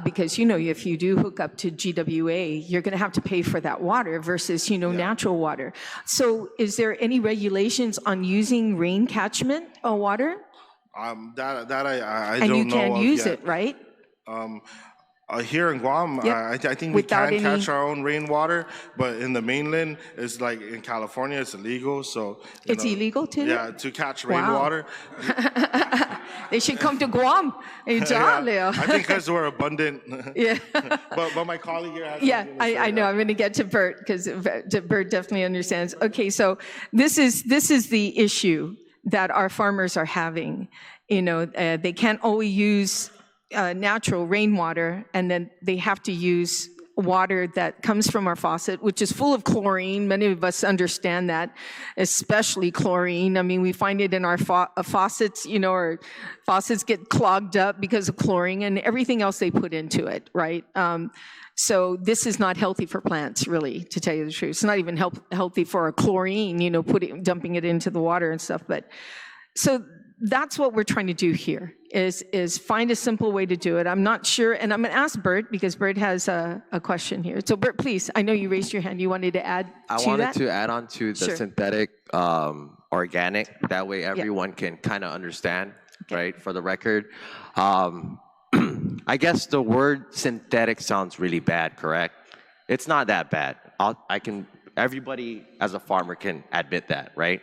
S9: Because, if you do hook up to GWA, you're going to have to pay for that water versus, natural water. So is there any regulations on using rain catchment water?
S7: That I
S9: And
S7: don't
S9: you
S7: know
S9: can
S7: of
S9: use
S7: yet.
S9: it, right?
S7: Here in Guam, I think we
S9: Without
S7: can catch
S9: any-
S7: our own rainwater, but in the mainland, it's like in California, it's illegal. So
S9: It's illegal to do?
S7: Yeah, to catch
S9: Wow.
S7: rainwater.
S9: They should come to Guam.
S7: Yeah, I think because we're abundant.
S9: Yeah.
S7: but my colleague here has
S9: Yeah,
S7: something to say,
S9: I know. I'm going to get to Bert because Bert definitely understands. Okay, so this is the issue that our farmers are having. They can't always use natural rainwater, and then they have to use water that comes from our faucet, which is full of chlorine. Many of us understand that, especially chlorine. I mean, we find it in our faucets, our faucets get clogged up because of chlorine and everything else they put into it, right? So this is not healthy for plants, really, to tell you the truth. It's not even healthy for our chlorine, dumping it into the water and stuff. But so that's what we're trying to do here, is find a simple way to do it. I'm not sure, and I'm going to ask Bert, because Bert has a question here. So Bert, please, I know you raised your hand. You wanted to add to that?
S5: I wanted to add on to the
S9: Sure.
S5: synthetic organic. That way everyone can kind of understand, right, for the record. I guess the word synthetic sounds really bad, correct? It's not that bad. Everybody as a farmer can admit that, right?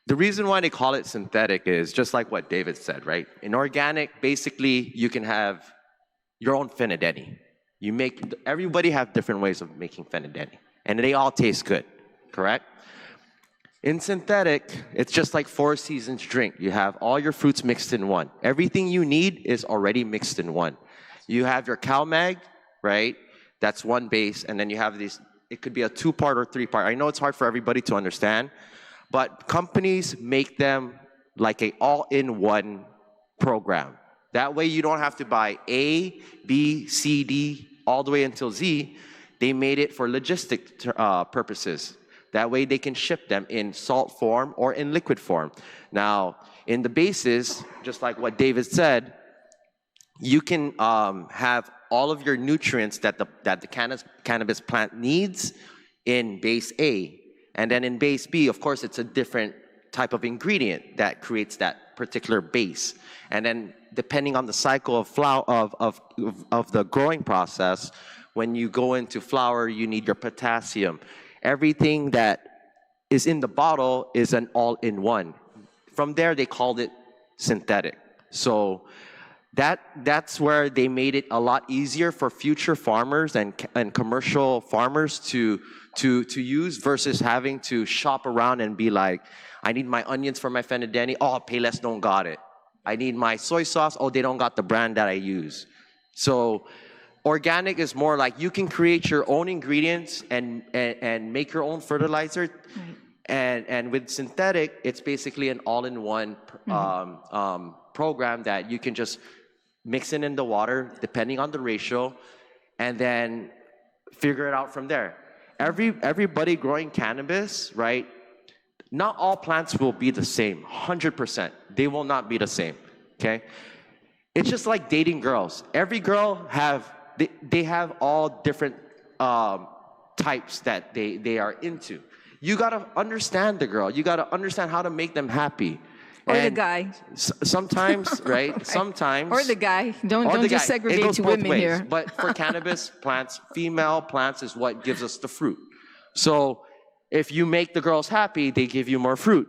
S5: The reason why they call it synthetic is just like what David said, right? In organic, basically, you can have your own fenadeni. Everybody have different ways of making fenadeni, and they all taste good, correct? In synthetic, it's just like Four Seasons drink. You have all your fruits mixed in one. Everything you need is already mixed in one. You have your CalMag, right? That's one base, and then you have these, it could be a 2-part or 3-part. I know it's hard for everybody to understand, but companies make them like a all-in-one program. That way you don't have to buy A, B, C, D, all the way until Z. They made it for logistic purposes. That way they can ship them in salt form or in liquid form. Now, in the bases, just like what David said, you can have all of your nutrients that the cannabis plant needs in base A. And then in base B, of course, it's a different type of ingredient that creates that particular base. And then depending on the cycle of the growing process, when you go into flower, you need your potassium. Everything that is in the bottle is an all-in-one. From there, they called it synthetic. So that's where they made it a lot easier for future farmers and commercial farmers to use versus having to shop around and be like, I need my onions for my fenadeni. Oh, Payless don't got it. I need my soy sauce. Oh, they don't got the brand that I use. So organic is more like you can create your own ingredients and make your own fertilizer.
S9: Right.
S5: And with synthetic, it's basically an all-in-one program that you can just mix it in the water, depending on the ratio, and then figure it out from there. Everybody growing cannabis, right? Not all plants will be the same, 100%. They will not be the same, okay? It's just like dating girls. Every girl they have all different types that they are into. You gotta understand the girl. You gotta understand how to make them happy.
S9: Or
S5: And
S9: the guy.
S5: Sometimes, right? Sometimes.
S9: Or the guy. Don't
S5: Or the
S9: just
S5: guy. It
S9: segregate
S5: goes
S9: to
S5: both
S9: women
S5: ways.
S9: here.
S5: But for cannabis plants, female plants is what gives us the fruit. So if you make the girls happy, they give you more fruit.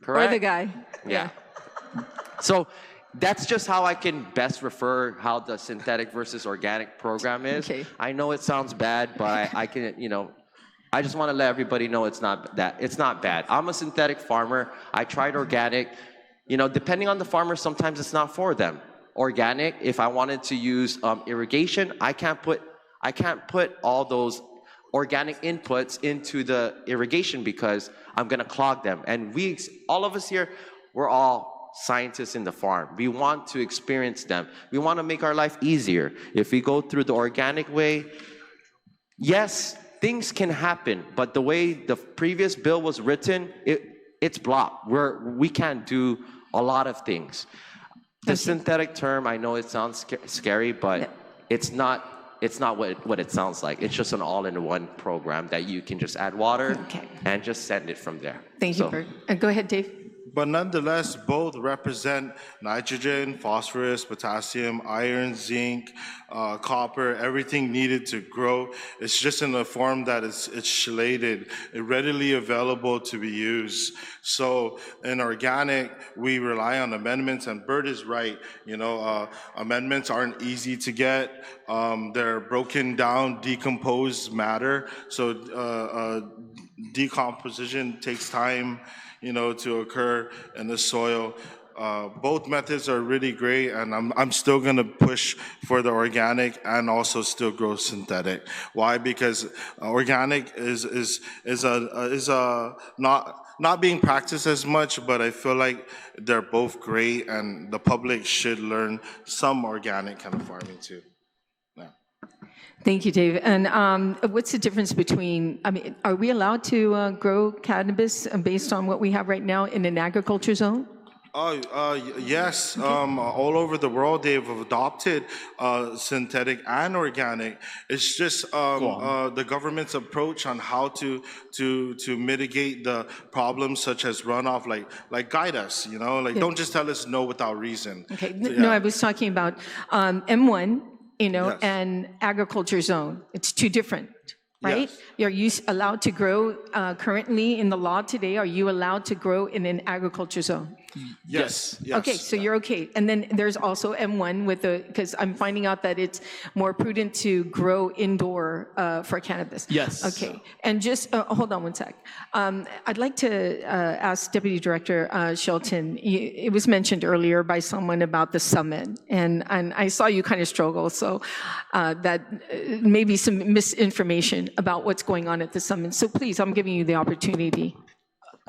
S5: Correct?
S9: Or the guy.
S5: Yeah. So that's just how I can best refer how the synthetic versus organic program is.
S9: Okay.
S5: I know it sounds bad, but I can, I just want to let everybody know it's not bad. I'm a synthetic farmer. I tried organic. Depending on the farmer, sometimes it's not for them. Organic, if I wanted to use irrigation, I can't put all those organic inputs into the irrigation because I'm gonna clog them. And all of us here, we're all scientists in the farm. We want to experience them. We want to make our life easier. If we go through the organic way, yes, things can happen, but the way the previous bill was written, it's blocked. We can't do a lot of things. The synthetic term, I know it sounds scary, but it's not what it sounds like. It's just an all-in-one program that you can just add water and just send it from there.
S9: Thank you, Bert. Go ahead, Dave.
S7: But nonetheless, both represent nitrogen, phosphorus, potassium, iron, zinc, copper, everything needed to grow. It's just in a form that it's chelated, readily available to be used. So in organic, we rely on amendments, and Bert is right. Amendments aren't easy to get. They're broken down, decomposed matter. So decomposition takes time, to occur in the soil. Both methods are really great, and I'm still going to push for the organic and also still grow synthetic. Why? Because organic is not being practiced as much, but I feel like they're both great, and the public should learn some organic kind of farming too.
S9: Thank you, Dave. And what's the difference between, are we allowed to grow cannabis based on what we have right now in an agriculture zone?
S7: Yes. All over the world, they've adopted synthetic and organic. It's just the government's approach on how to mitigate the problems such as runoff, like guide us, don't just tell us no without reason.
S9: Okay. No, I was talking about M1,
S7: Yes.
S9: and agriculture zone. It's two different, right?
S7: Yes.
S9: Are you allowed to grow currently in the law today? Are you allowed to grow in an agriculture zone?
S7: Yes.
S9: Okay, so you're okay. And then there's also M1 because I'm finding out that it's more prudent to grow indoor for cannabis.
S6: Yes.
S9: Okay, and just hold on one sec. I'd like to ask Deputy Director Shelton. It was mentioned earlier by someone about the summit, and I saw you kind of struggle, so that may be some misinformation about what's going on at the summit. So please, I'm giving you the opportunity.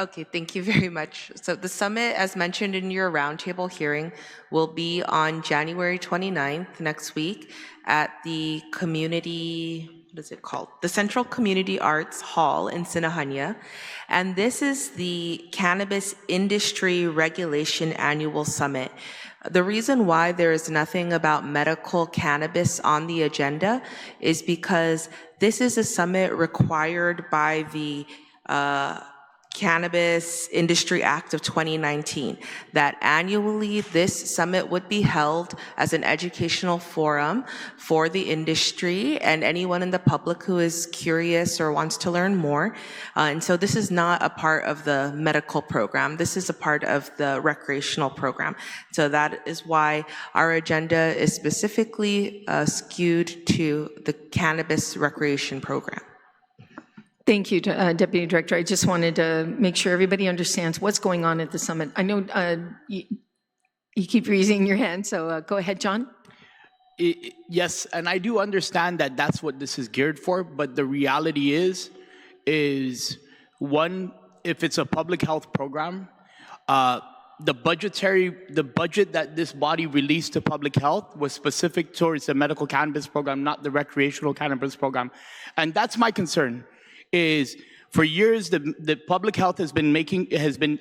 S2: Okay, thank you very much. So the summit, as mentioned in your roundtable hearing, will be on January 29th, next week, at the the Central Community Arts Hall in Sinahanya. And this is the Cannabis Industry Regulation Annual Summit. The reason why there is nothing about medical cannabis on the agenda is because this is a summit required by the Cannabis Industry Act of 2019, that annually this summit would be held as an educational forum for the industry and anyone in the public who is curious or wants to learn more. And so this is not a part of the medical program. This is a part of the recreational program. So that is why our agenda is specifically skewed to the cannabis recreation program.
S9: Thank you, Deputy Director. I just wanted to make sure everybody understands what's going on at the summit. I know you keep raising your hand, so go ahead, John.
S6: Yes, and I do understand that that's what this is geared for, but the reality is one, if it's a public health program, the budget that this body released to public health was specific towards the medical cannabis program, not the recreational cannabis program. And that's my concern. Is for years the public health has been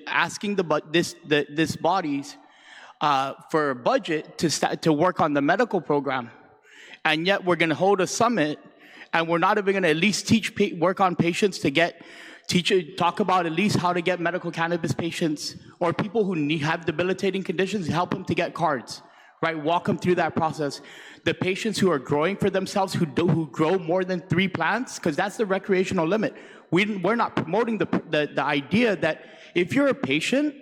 S6: asking this bodies for a budget to work on the medical program, and yet we're going to hold a summit, and we're not even going to at least work on patients to talk about at least how to get medical cannabis patients or people who have debilitating conditions, help them to get cards, right? Walk them through that process. The patients who are growing for themselves, who grow more than 3 plants, because that's the recreational limit. We're not promoting the idea that if you're a patient,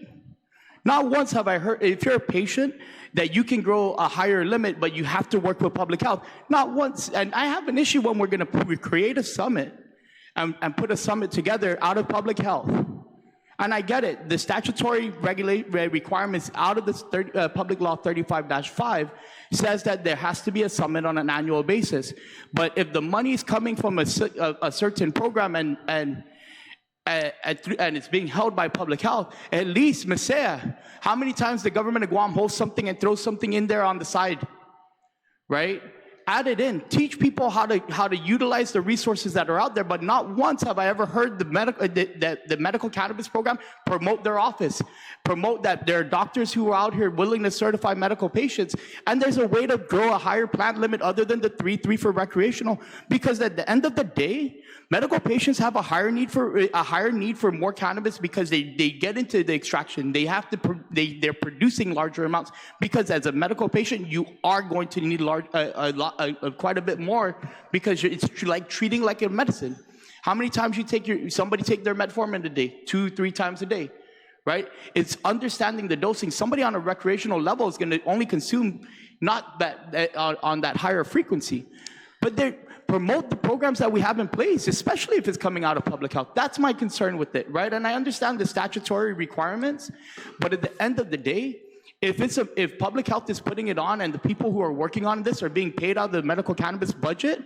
S6: Not once have I heard, if you're a patient, that you can grow a higher limit, but you have to work with public health. Not once. And I have an issue when we're going to create a summit and put a summit together out of public health. And I get it. The statutory requirements out of this Public Law 35-5 says that there has to be a summit on an annual basis. But if the money is coming from a certain program and it's being held by public health, at least, Messiah, how many times the government of Guam holds something and throws something in there on the side, right? Add it in. Teach people how to utilize the resources that are out there, but not once have I ever heard the medical cannabis program promote their office, promote that there are doctors who are out here willing to certify medical patients, and there's a way to grow a higher plant limit other than the 3 for recreational, because at the end of the day, medical patients have a higher need for more cannabis because they get into the extraction. They're producing larger amounts, because as a medical patient, you are going to need quite a bit more, because it's like treating like a medicine. How many times somebody take their metformin a day? 2-3 times a day, right? It's understanding the dosing. Somebody on a recreational level is going to only consume not on that higher frequency, but they promote the programs that we have in place, especially if it's coming out of public health. That's my concern with it, right? And I understand the statutory requirements, but at the end of the day, if public health is putting it on and the people who are working on this are being paid out of the medical cannabis budget,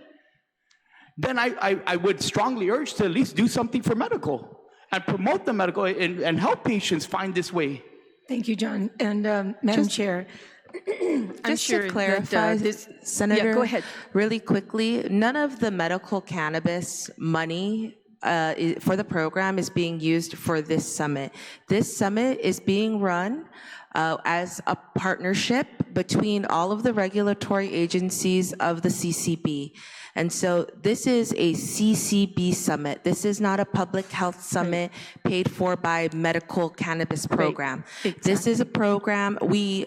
S6: then I would strongly urge to at least do something for medical and promote the medical and help patients find this way.
S9: Thank you, John. And Madam Chair, I'm
S2: Just
S9: sure
S2: to clarify, Senator,
S9: yeah, go ahead.
S2: Really quickly, none of the medical cannabis money for the program is being used for this summit. This summit is being run as a partnership between all of the regulatory agencies of the CCB. And so this is a CCB summit. This is not a public health summit paid for by medical cannabis program.
S9: Exactly.
S2: This is a program, we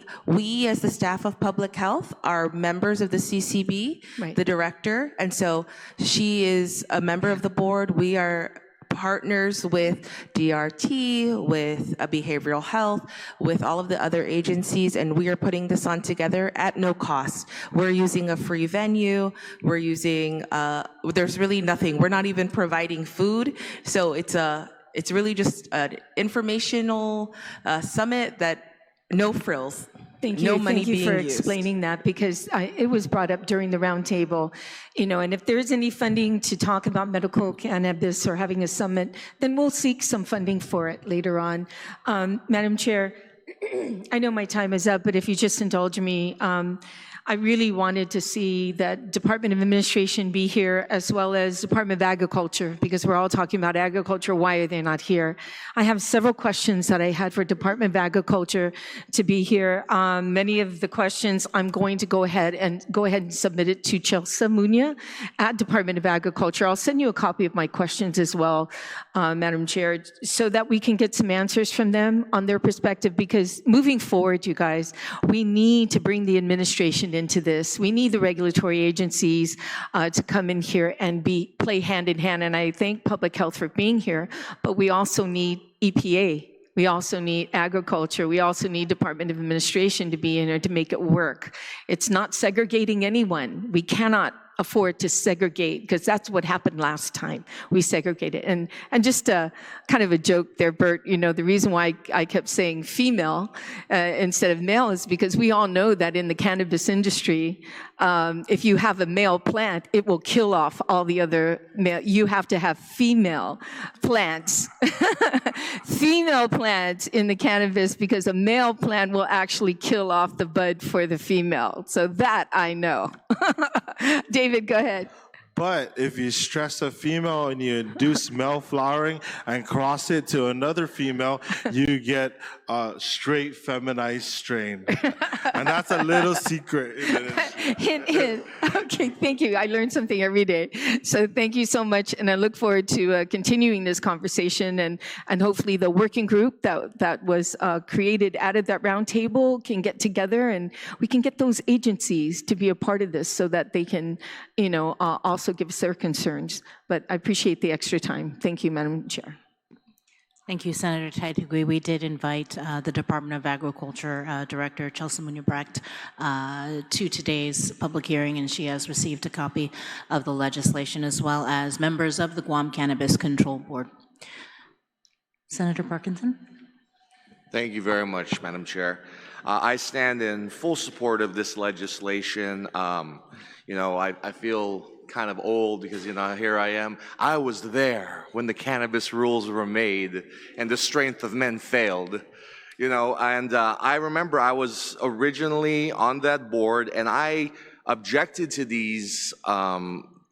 S2: as the staff of public health are members of the CCB, the director, and so she is a member of the board. We are partners with DRT, with behavioral health, with all of the other agencies, and we are putting this on together at no cost. We're using a free venue. We're using, there's really nothing. We're not even providing food. So it's really just an informational summit that no frills.
S9: Thank you.
S2: No money
S9: Thank you
S2: being
S9: for
S2: used.
S9: explaining that, because it was brought up during the roundtable, and if there's any funding to talk about medical cannabis or having a summit, then we'll seek some funding for it later on. Madam Chair, I know my time is up, but if you just indulge me, I really wanted to see that Department of Administration be here, as well as Department of Agriculture, because we're all talking about agriculture. Why are they not here? I have several questions that I had for Department of Agriculture to be here. Many of the questions I'm going to go ahead and submit it to Chelsea Munya at Department of Agriculture. I'll send you a copy of my questions as well, Madam Chair, so that we can get some answers from them on their perspective, because moving forward, you guys, we need to bring the administration into this. We need the regulatory agencies to come in here and play hand in hand. And I thank Public Health for being here, but we also need EPA. We also need agriculture. We also need Department of Administration to be in there to make it work. It's not segregating anyone. We cannot afford to segregate, because that's what happened last time. We segregated. And just kind of a joke there, Bert, the reason why I kept saying female instead of male is because we all know that in the cannabis industry, if you have a male plant, it will kill off all the other male. You have to have female plants, female plants in the cannabis, because a male plant will actually kill off the bud for the female. So that I know. David, go ahead.
S7: But if you stress a female and you induce male flowering and cross it to another female, you get a straight feminized strain. And that's a little secret.
S9: Hint, hint. Okay, thank you. I learn something every day. So thank you so much. And I look forward to continuing this conversation. And hopefully the working group that was created out of that roundtable can get together, and we can get those agencies to be a part of this so that they can, also give us their concerns. But I appreciate the extra time. Thank you, Madam Chair.
S1: Thank you, Senator Taitigui. We did invite the Department of Agriculture Director, Chelsea Munyabrecht, to today's public hearing, and she has received a copy of the legislation, as well as members of the Guam Cannabis Control Board. Senator Parkinson?
S10: Thank you very much, Madam Chair. I stand in full support of this legislation. I feel kind of old because, here I am. I was there when the cannabis rules were made and the strength of men failed. I remember I was originally on that board and I objected to these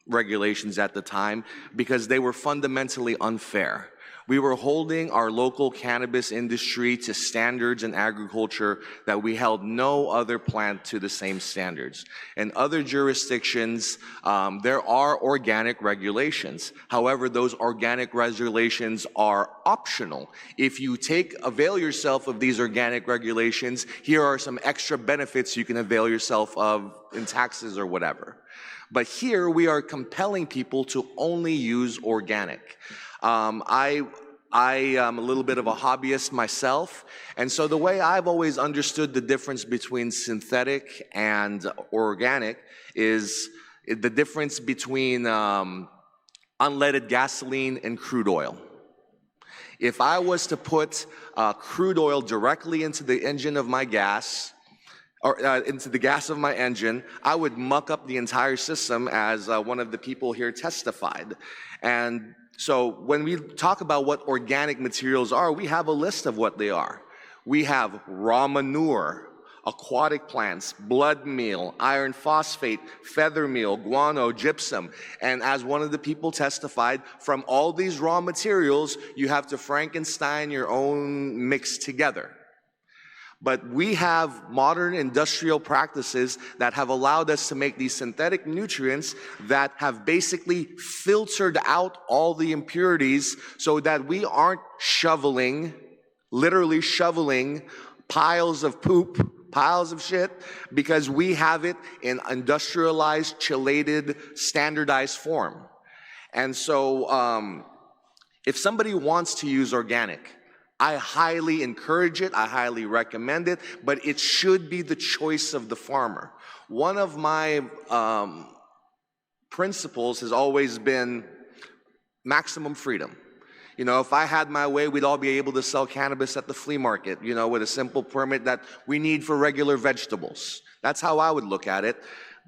S10: regulations at the time because they were fundamentally unfair. We were holding our local cannabis industry to standards in agriculture that we held no other plant to the same standards. In other jurisdictions, there are organic regulations. However, those organic regulations are optional. If you avail yourself of these organic regulations, here are some extra benefits you can avail yourself of in taxes or whatever. But here we are compelling people to only use organic. I am a little bit of a hobbyist myself, and so the way I've always understood the difference between synthetic and organic is the difference between unleaded gasoline and crude oil. If I was to put crude oil directly into the engine of my gas, or into the gas of my engine, I would muck up the entire system, as one of the people here testified. And so when we talk about what organic materials are, we have a list of what they are. We have raw manure, aquatic plants, blood meal, iron phosphate, feather meal, guano, gypsum. And as one of the people testified, from all these raw materials, you have to Frankenstein your own mix together. But we have modern industrial practices that have allowed us to make these synthetic nutrients that have basically filtered out all the impurities so that we aren't literally shoveling piles of poop, piles of shit, because we have it in industrialized, chelated, standardized form. And so if somebody wants to use organic, I highly encourage it, I highly recommend it, but it should be the choice of the farmer. One of my principles has always been maximum freedom. If I had my way, we'd all be able to sell cannabis at the flea market, with a simple permit that we need for regular vegetables. That's how I would look at it.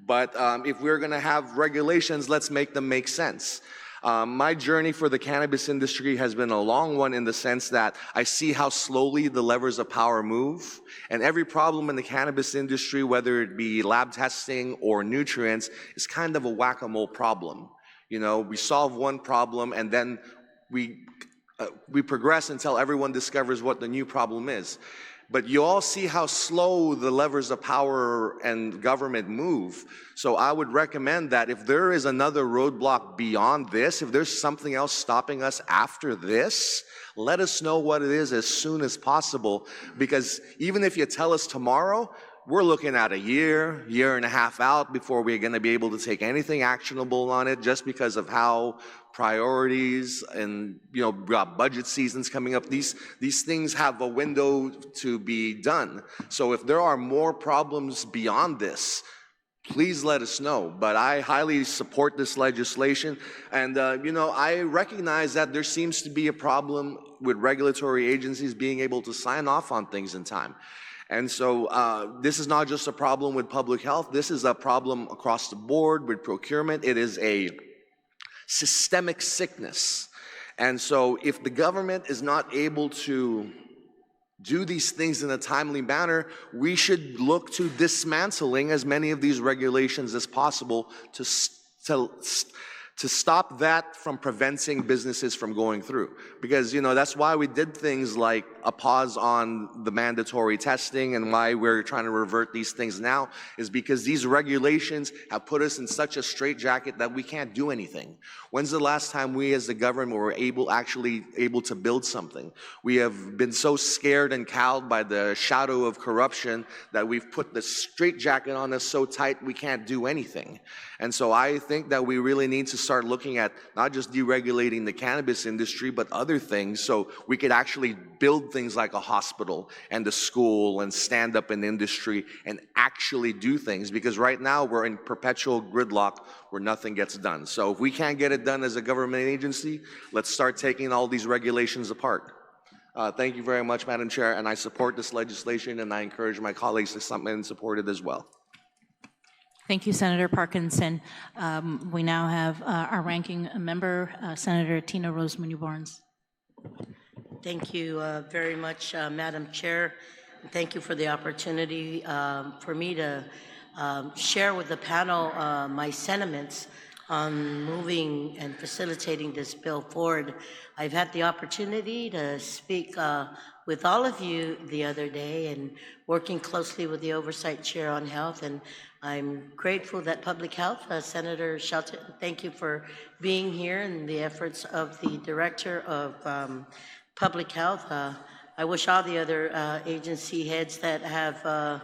S10: But if we're gonna have regulations, let's make them make sense. My journey for the cannabis industry has been a long one in the sense that I see how slowly the levers of power move, and every problem in the cannabis industry, whether it be lab testing or nutrients, is kind of a whack-a-mole problem. We solve one problem and then we progress until everyone discovers what the new problem is. But you all see how slow the levers of power and government move. So I would recommend that if there is another roadblock beyond this, if there's something else stopping us after this, let us know what it is as soon as possible. Because even if you tell us tomorrow, we're looking at a year and a half out before we're going to be able to take anything actionable on it, just because of how priorities and budget seasons coming up. These things have a window to be done. So if there are more problems beyond this, please let us know. But I highly support this legislation, and I recognize that there seems to be a problem with regulatory agencies being able to sign off on things in time. And so this is not just a problem with public health, this is a problem across the board with procurement. It is a systemic sickness. And so if the government is not able to do these things in a timely manner, we should look to dismantling as many of these regulations as possible to stop that from preventing businesses from going through. Because, that's why we did things like a pause on the mandatory testing and why we're trying to revert these things now is because these regulations have put us in such a straitjacket that we can't do anything. When's the last time we as the government were actually able to build something? We have been so scared and cowed by the shadow of corruption that we've put the straitjacket on us so tight we can't do anything. And so I think that we really need to start looking at not just deregulating the cannabis industry, but other things so we could actually build things like a hospital and a school and stand up an industry and actually do things. Because right now we're in perpetual gridlock where nothing gets done. So if we can't get it done as a government agency, let's start taking all these regulations apart. Thank you very much, Madam Chair, and I support this legislation, and I encourage my colleagues to submit and support it as well.
S1: Thank you, Senator Parkinson. We now have our ranking member, Senator Tina Rose Munoz-Barnes.
S11: Thank you very much, Madam Chair. Thank you for the opportunity for me to share with the panel my sentiments on moving and facilitating this bill forward. I've had the opportunity to speak with all of you the other day and working closely with the Oversight Chair on Health, and I'm grateful that Public Health, Senator Shelton, thank you for being here and the efforts of the Director of Public Health. I wish all the other agency heads that have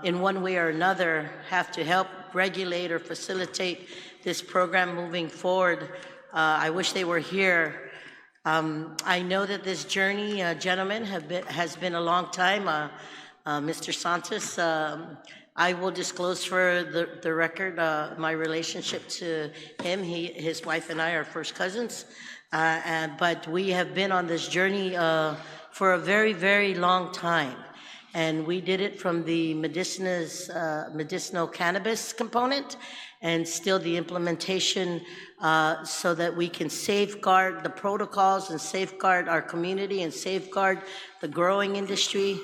S11: in one way or another have to help regulate or facilitate this program moving forward. I wish they were here. I know that this journey, gentlemen, has been a long time. Mr. Santos, I will disclose for the record my relationship to him. His wife and I are first cousins, but we have been on this journey for a very, very long time. And we did it from the medicinal cannabis component and still the implementation so that we can safeguard the protocols and safeguard our community and safeguard the growing industry,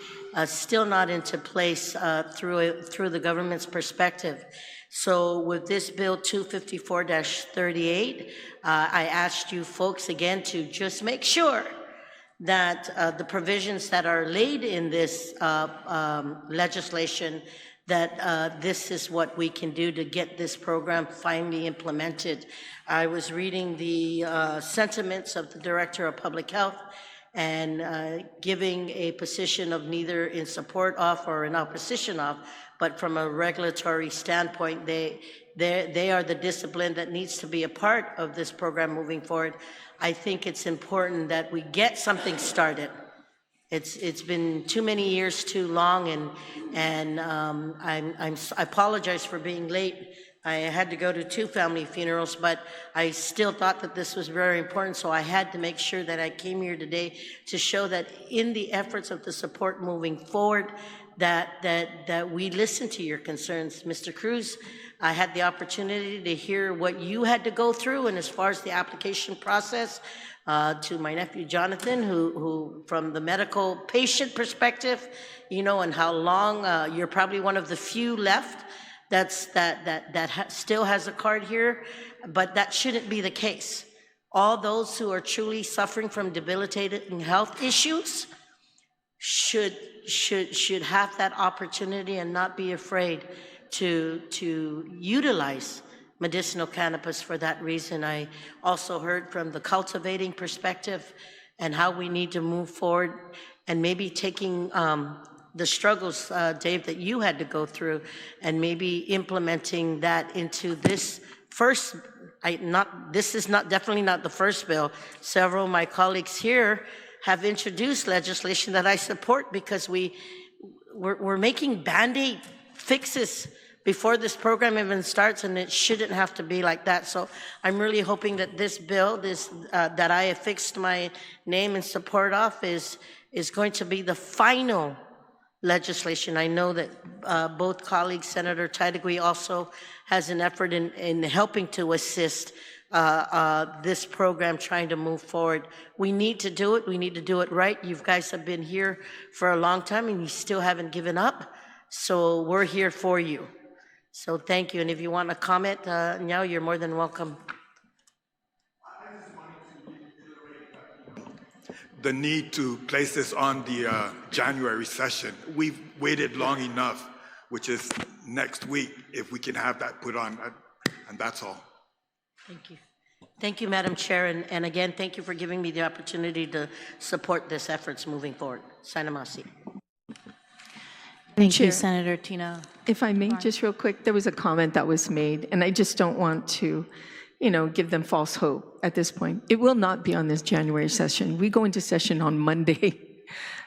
S11: still not into place through the government's perspective. So with this bill 254-38, I asked you folks again to just make sure that the provisions that are laid in this legislation, that this is what we can do to get this program finally implemented. I was reading the sentiments of the Director of Public Health and giving a position of neither in support of or in opposition of, but from a regulatory standpoint, they are the discipline that needs to be a part of this program moving forward. I think it's important that we get something started. It's been too many years, too long, and I apologize for being late. I had to go to 2 family funerals, but I still thought that this was very important, so I had to make sure that I came here today to show that in the efforts of the support moving forward, that we listen to your concerns. Mr. Cruz, I had the opportunity to hear what you had to go through, and as far as the application process, to my nephew Jonathan, who from the medical patient perspective, you know, and how long you're probably one of the few left that still has a card here, but that shouldn't be the case. All those who are truly suffering from debilitating health issues should have that opportunity and not be afraid to utilize medicinal cannabis for that reason. I also heard from the cultivating perspective and how we need to move forward and maybe taking the struggles, Dave, that you had to go through and maybe implementing that into this first, this is definitely not the first bill. Several of my colleagues here have introduced legislation that I support because we're making Band-Aid fixes before this program even starts, and it shouldn't have to be like that. So I'm really hoping that this bill, that I have fixed my name in support of, is going to be the final legislation. I know that both colleagues, Senator Tydegui also has an effort in helping to assist this program trying to move forward. We need to do it. We need to do it right. You guys have been here for a long time and you still haven't given up. So we're here for you. So thank you. And if you want to comment now, you're more than welcome.
S4: the need to place this on the January session. We've waited long enough, which is next week, if we can have that put on, and that's all.
S11: Thank you. Thank you, Madam Chair, and again, thank you for giving me the opportunity to support this efforts moving forward. Sanamasi.
S1: Thank
S9: Chair.
S1: you, Senator Tina.
S9: If I may, just real quick, there was a comment that was made, and I just don't want to, give them false hope at this point. It will not be on this January session. We go into session on Monday,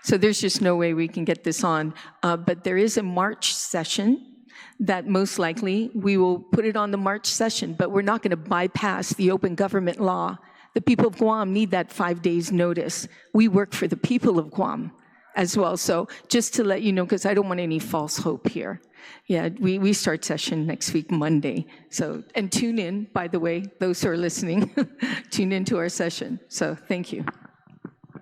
S9: so there's just no way we can get this on. But there is a March session that most likely we will put it on the March session, but we're not going to bypass the open government law. The people of Guam need that 5 days notice. We work for the people of Guam as well. So just to let you know, because I don't want any false hope here. Yeah, we start session next week, Monday. So, and tune in, by the way, those who are listening, tune into our session. So thank you.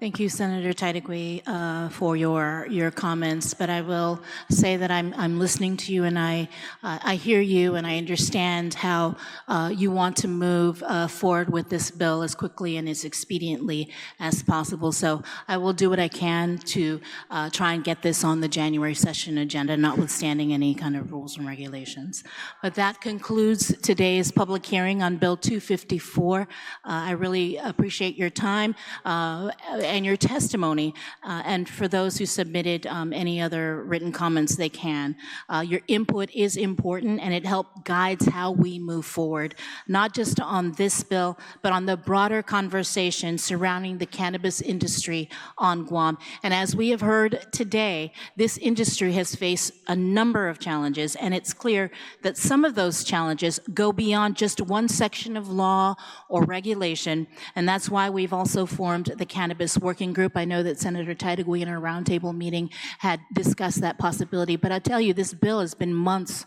S1: Thank you, Senator Taitigui, for your comments. But I will say that I'm listening to you, and I hear you, and I understand how you want to move forward with this bill as quickly and as expediently as possible. So I will do what I can to try and get this on the January session agenda, notwithstanding any kind of rules and regulations. But that concludes today's public hearing on Bill 254. I really appreciate your time and your testimony, and for those who submitted any other written comments, they can. Your input is important, and it guides how we move forward, not just on this bill, but on the broader conversation surrounding the cannabis industry on Guam. And as we have heard today, this industry has faced a number of challenges, and it's clear that some of those challenges go beyond just one section of law or regulation, and that's why we've also formed the Cannabis Working Group. I know that Senator Taitigui in our roundtable meeting had discussed that possibility, but I tell you, this bill has been months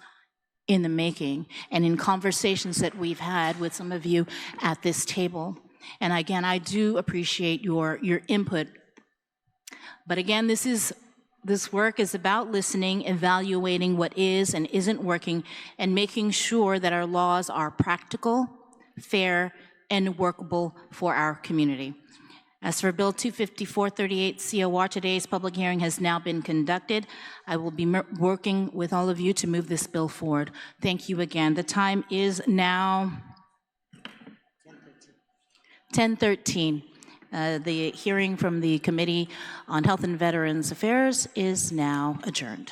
S1: in the making and in conversations that we've had with some of you at this table. And again, I do appreciate your input. But again, this work is about listening, evaluating what is and isn't working, and making sure that our laws are practical, fair, and workable for our community. As for Bill 254-38 COR, today's public hearing has now been conducted. I will be working with all of you to move this bill forward. Thank you again. The time is now 10:13. The hearing from the Committee on Health and Veterans Affairs is now adjourned.